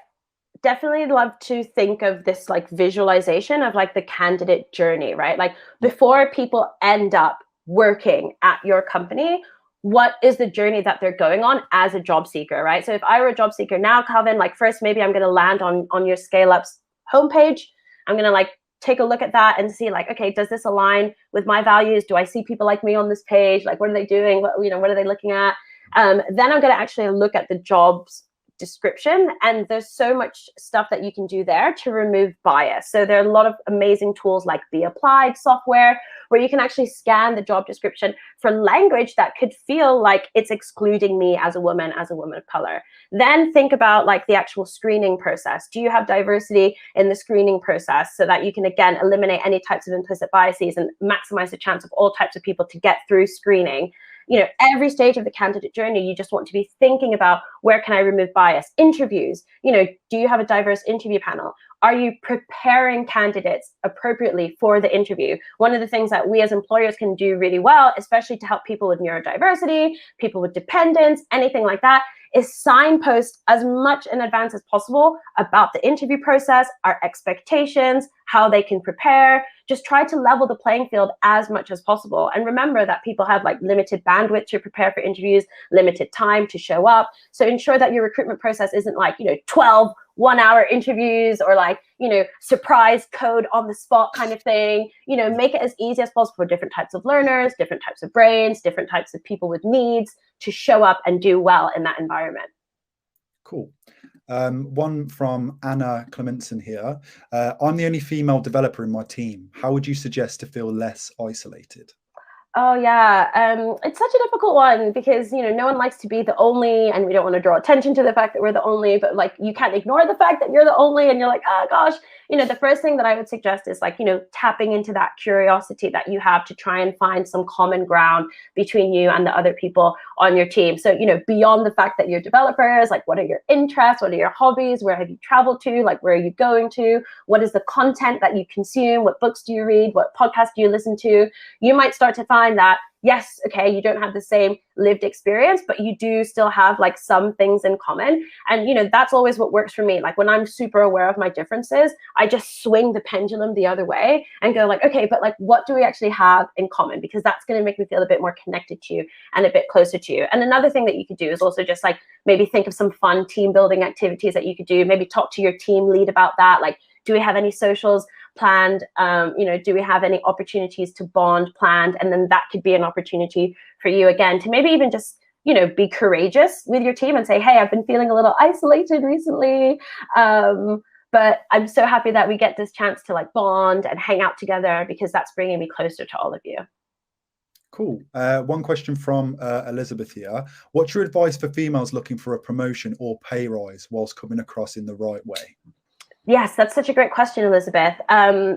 definitely love to think of this like visualization of like the candidate journey, right? Like before people end up working at your company, what is the journey that they're going on as a job seeker, right? So if I were a job seeker now, Calvin, like first, maybe I'm going to land on your Scale Up's homepage. I'm going to like take a look at that and see like, okay, does this align with my values? Do I see people like me on this page? Like, what are they doing? What are they looking at? Then I'm going to actually look at the jobs description, and there's so much stuff that you can do there to remove bias. So there are a lot of amazing tools like the Applied software where you can actually scan the job description for language that could feel like it's excluding me as a woman of color. Then think about like the actual screening process. Do you have diversity in the screening process so that you can again eliminate any types of implicit biases and maximize the chance of all types of people to get through screening? Every stage of the candidate journey, you just want to be thinking about where can I remove bias? Interviews, do you have a diverse interview panel? Are you preparing candidates appropriately for the interview? One of the things that we as employers can do really well, especially to help people with neurodiversity, people with dependence, anything like that, is signpost as much in advance as possible about the interview process, our expectations, how they can prepare. Just try to level the playing field as much as possible. And remember that people have like limited bandwidth to prepare for interviews, limited time to show up. So ensure that your recruitment process isn't like, 12 one-hour interviews or like, surprise code on the spot kind of thing. Make it as easy as possible for different types of learners, different types of brains, different types of people with needs to show up and do well in that environment. Cool. One from Anna Clementson here. I'm the only female developer in my team. How would you suggest to feel less isolated? Oh yeah, it's such a difficult one because no one likes to be the only, and we don't want to draw attention to the fact that we're the only. But like you can't ignore the fact that you're the only, and you're like, oh gosh, the first thing that I would suggest is like tapping into that curiosity that you have to try and find some common ground between you and the other people on your team. So beyond the fact that you're developers, like what are your interests, what are your hobbies, where have you traveled to, like where are you going to, what is the content that you consume, what books do you read, what podcasts do you listen to? You might start to find that yes, okay, you don't have the same lived experience, but you do still have like some things in common. And, you know, that's always what works for me. Like when I'm super aware of my differences, I just swing the pendulum the other way and go like, okay, but like, what do we actually have in common? Because that's going to make me feel a bit more connected to you and a bit closer to you. And another thing that you could do is also just like maybe think of some fun team building activities that you could do. Maybe talk to your team lead about that. Like, do we have any socials planned? You know, do we have any opportunities to bond planned? And then that could be an opportunity for you again to maybe even just, you know, be courageous with your team and say, hey, I've been feeling a little isolated recently. But I'm so happy that we get this chance to like bond and hang out together, because that's bringing me closer to all of you. Cool. One question from Elizabeth here. What's your advice for females looking for a promotion or pay rise whilst coming across in the right way? Yes, that's such a great question, Elizabeth.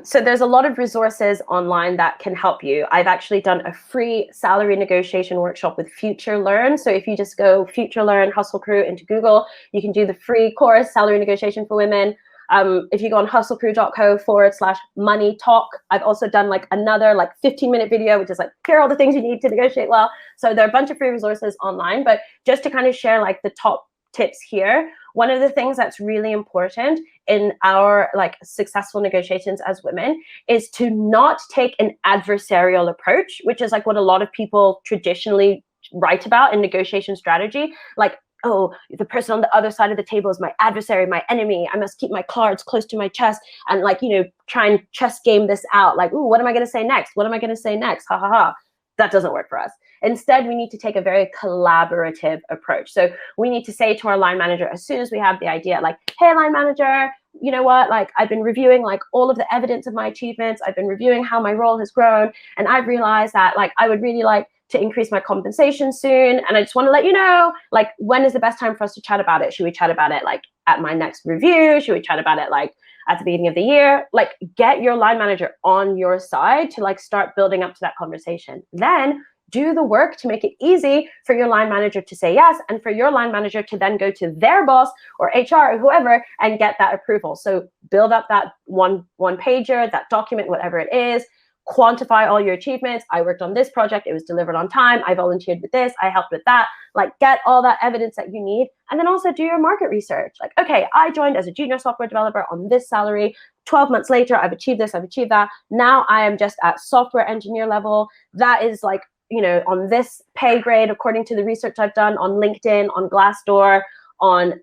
So there's a lot of resources online that can help you. I've actually done a free salary negotiation workshop with Future Learn. So if you just go Future Learn Hustle Crew into Google, you can do the free course, Salary Negotiation for Women. If you go on hustlecrew.co/money talk, I've also done like another like 15-minute video, which is like, here are all the things you need to negotiate well. So there are a bunch of free resources online, but just to kind of share like the top tips here. One of the things that's really important in our like successful negotiations as women is to not take an adversarial approach, which is like what a lot of people traditionally write about in negotiation strategy. Like, oh, the person on the other side of the table is my adversary, my enemy. I must keep my cards close to my chest and like, you know, try and chess game this out. Like, ooh, what am I going to say next? What am I going to say next? Ha ha ha. That doesn't work for us. Instead, we need to take a very collaborative approach. So we need to say to our line manager, as soon as we have the idea, like, hey, line manager, you know what, like I've been reviewing like all of the evidence of my achievements. I've been reviewing how my role has grown. And I've realized that like, I would really like to increase my compensation soon. And I just want to let you know, like, when is the best time for us to chat about it? Should we chat about it like at my next review? Should we chat about it like at the beginning of the year? Like, get your line manager on your side to like start building up to that conversation. Then do the work to make it easy for your line manager to say yes, and for your line manager to then go to their boss or HR or whoever and get that approval. So build up that one pager, that document, whatever it is. Quantify all your achievements. I worked on this project, it was delivered on time, I volunteered with this, I helped with that. Like, get all that evidence that you need. And then also do your market research. Like, okay, I joined as a junior software developer on this salary. 12 months later, I've achieved this, I've achieved that. Now I am just at software engineer level. That is like, you know, on this pay grade, according to the research I've done on LinkedIn, on Glassdoor, on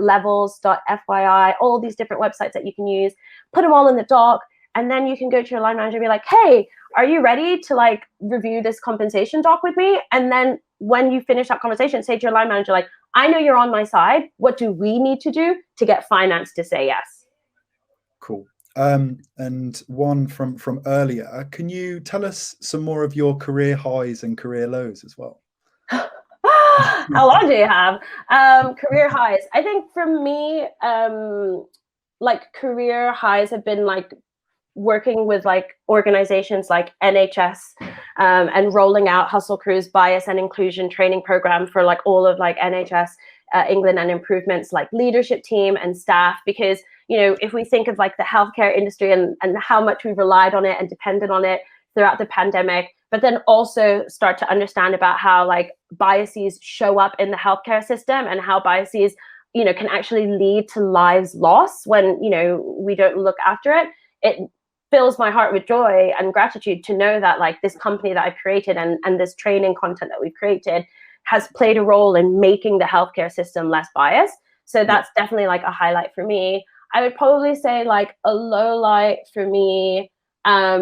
levels.fyi, all these different websites that you can use. Put them all in the doc. And then you can go to your line manager and be like, hey, are you ready to like review this compensation doc with me? And then when you finish that conversation, say to your line manager, like, I know you're on my side. What do we need to do to get finance to say yes? Cool. And one from earlier, can you tell us some more of your career highs and career lows as well? How long do you have? Career highs. I think for me, like career highs have been like working with like organizations like NHS and rolling out Hustle Crew's bias and inclusion training program for like all of like NHS England and improvements like leadership team and staff. Because, you know, if we think of like the healthcare industry and how much we relied on it and depended on it throughout the pandemic, but then also start to understand about how like biases show up in the healthcare system and how biases, you know, can actually lead to lives lost when, you know, we don't look after it. It fills my heart with joy and gratitude to know that like this company that I've created and this training content that we've created has played a role in making the healthcare system less biased. So that's definitely like a highlight for me. I would probably say like a low light for me. I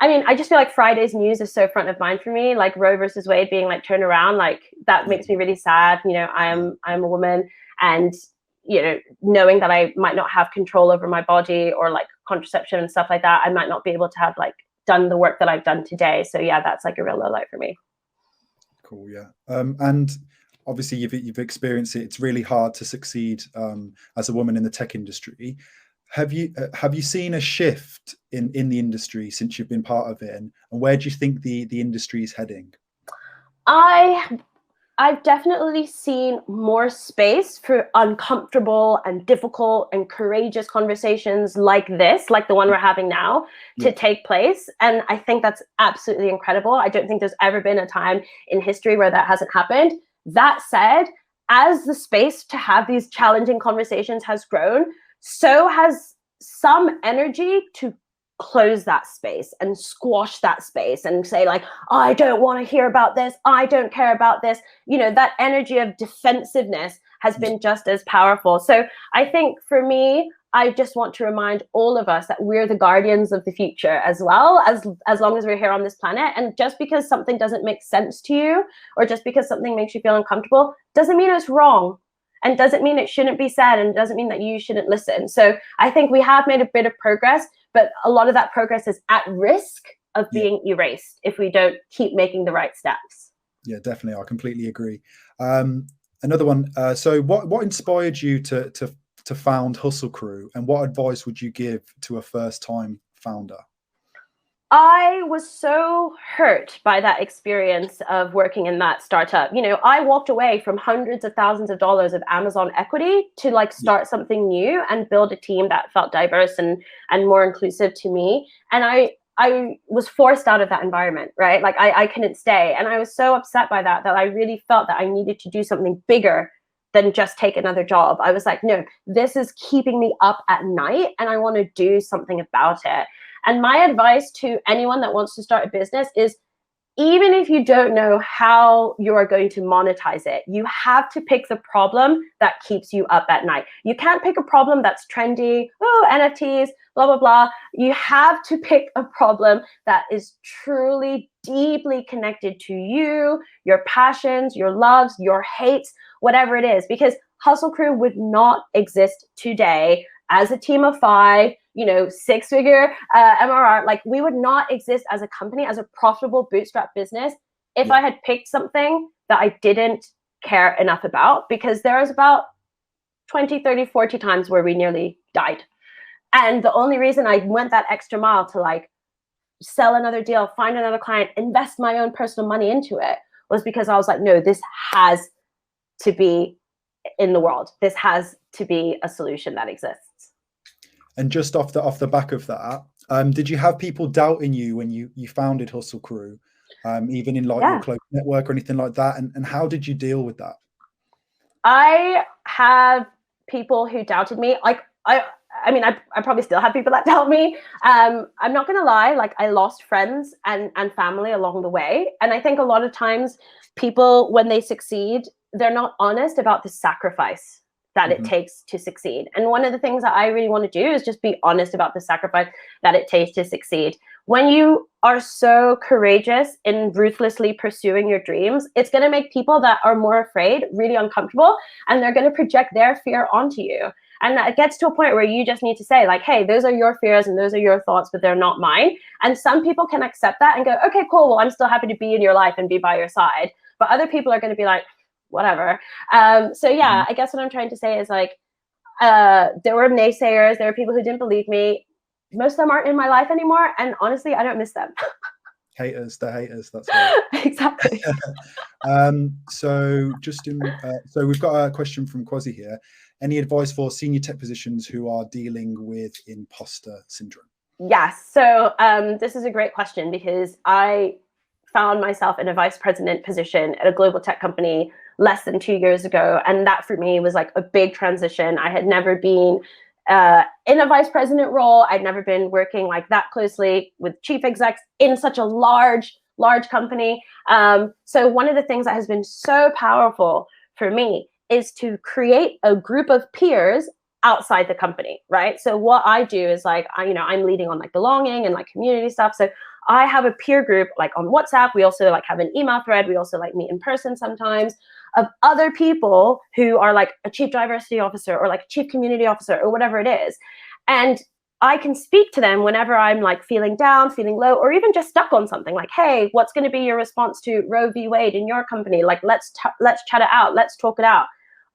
mean, I just feel like Friday's news is so front of mind for me, like Roe versus Wade being like turned around, like that makes me really sad. You know, I'm a woman, and you know, knowing that I might not have control over my body or like contraception and stuff like that, I might not be able to have like done the work that I've done today. So yeah, that's like a real low light for me. Cool, yeah. And obviously you've experienced it. It's really hard to succeed as a woman in the tech industry. Have you seen a shift in the industry since you've been part of it, and where do you think the industry is heading? I've definitely seen more space for uncomfortable and difficult and courageous conversations like this, like the one we're having now, to take place. And I think that's absolutely incredible. I don't think there's ever been a time in history where that hasn't happened. That said, as the space to have these challenging conversations has grown, so has some energy to close that space and squash that space and say like, I don't want to hear about this, I don't care about this. You know, that energy of defensiveness has been just as powerful. So I think for me, I just want to remind all of us that we're the guardians of the future as well, as long as we're here on this planet. And just because something doesn't make sense to you, or just because something makes you feel uncomfortable, doesn't mean it's wrong. And doesn't mean it shouldn't be said, and doesn't mean that you shouldn't listen. So I think we have made a bit of progress, but a lot of that progress is at risk of being erased if we don't keep making the right steps. Yeah, definitely. I completely agree. Another one. So what inspired you to found Hustle Crew, and what advice would you give to a first-time founder? I was so hurt by that experience of working in that startup. You know, I walked away from hundreds of thousands of dollars of Amazon equity to like start something new and build a team that felt diverse and more inclusive to me. And I was forced out of that environment, right? Like I couldn't stay. And I was so upset by that I really felt that I needed to do something bigger than just take another job. I was like, no, this is keeping me up at night and I want to do something about it. And my advice to anyone that wants to start a business is, even if you don't know how you are going to monetize it, you have to pick the problem that keeps you up at night. You can't pick a problem that's trendy, oh, NFTs, blah, blah, blah. You have to pick a problem that is truly deeply connected to you, your passions, your loves, your hates, whatever it is. Because Hustle Crew would not exist today as a team of 5, you know, 6-figure MRR. Like, we would not exist as a company, as a profitable bootstrap business, if I had picked something that I didn't care enough about, because there was about 20, 30, 40 times where we nearly died. And the only reason I went that extra mile to like sell another deal, find another client, invest my own personal money into it, was because I was like, no, this has to be in the world. This has to be a solution that exists. And just off the back of that, did you have people doubting you when you founded Hustle Crew, even in like your close network or anything like that? And how did you deal with that? I have people who doubted me. Like I mean, I probably still have people that doubt me. I'm not gonna lie, like I lost friends and family along the way. And I think a lot of times people, when they succeed, they're not honest about the sacrifice that it takes to succeed. And one of the things that I really want to do is just be honest about the sacrifice that it takes to succeed. When you are so courageous in ruthlessly pursuing your dreams, it's going to make people that are more afraid really uncomfortable, and they're going to project their fear onto you. And it gets to a point where you just need to say like, hey, those are your fears and those are your thoughts, but they're not mine. And some people can accept that and go, okay, cool, well, I'm still happy to be in your life and be by your side. But other people are going to be like, whatever. So yeah, I guess what I'm trying to say is like, there were naysayers, there were people who didn't believe me. Most of them aren't in my life anymore, and honestly, I don't miss them. Haters, the haters. That's right. Exactly. So we've got a question from Quasi here. Any advice for senior tech positions who are dealing with imposter syndrome? Yes. So this is a great question, because I found myself in a vice president position at a global tech company less than 2 years ago. And that for me was like a big transition. I had never been in a vice president role. I'd never been working like that closely with chief execs in such a large company. So one of the things that has been so powerful for me is to create a group of peers outside the company, right? So what I do is like, I'm leading on like belonging and like community stuff. So I have a peer group like on WhatsApp. We also like have an email thread. We also like meet in person sometimes, of other people who are like a chief diversity officer or like a chief community officer or whatever it is. And I can speak to them whenever I'm like feeling down, feeling low, or even just stuck on something like, hey, what's going to be your response to Roe v. Wade in your company? Like, let's chat it out. Let's talk it out.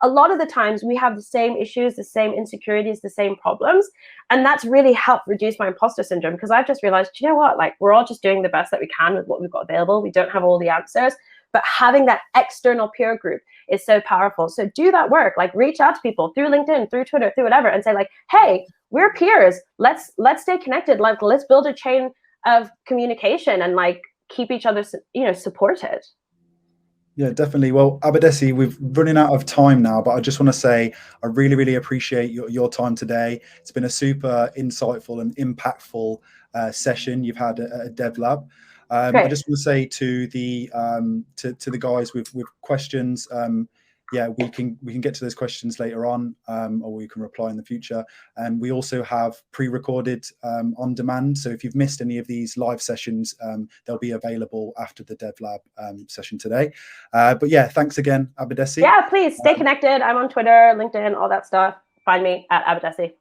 A lot of the times we have the same issues, the same insecurities, the same problems. And that's really helped reduce my imposter syndrome, because I've just realized, you know what, like we're all just doing the best that we can with what we've got available. We don't have all the answers, but having that external peer group is so powerful. So do that work, like reach out to people through LinkedIn, through Twitter, through whatever, and say like, hey, we're peers. Let's stay connected. Like, let's build a chain of communication and like keep each other, supported. Yeah, definitely. Well, Abadesi, we're running out of time now, but I just want to say I really, really appreciate your time today. It's been a super insightful and impactful session you've had at DevLab. I just want to say to the guys with questions, yeah, we can get to those questions later on, or we can reply in the future. And we also have pre-recorded on demand. So if you've missed any of these live sessions, they'll be available after the DevLab session today. But yeah, thanks again, Abadesi. Yeah, please stay connected. I'm on Twitter, LinkedIn, all that stuff. Find me at Abadesi.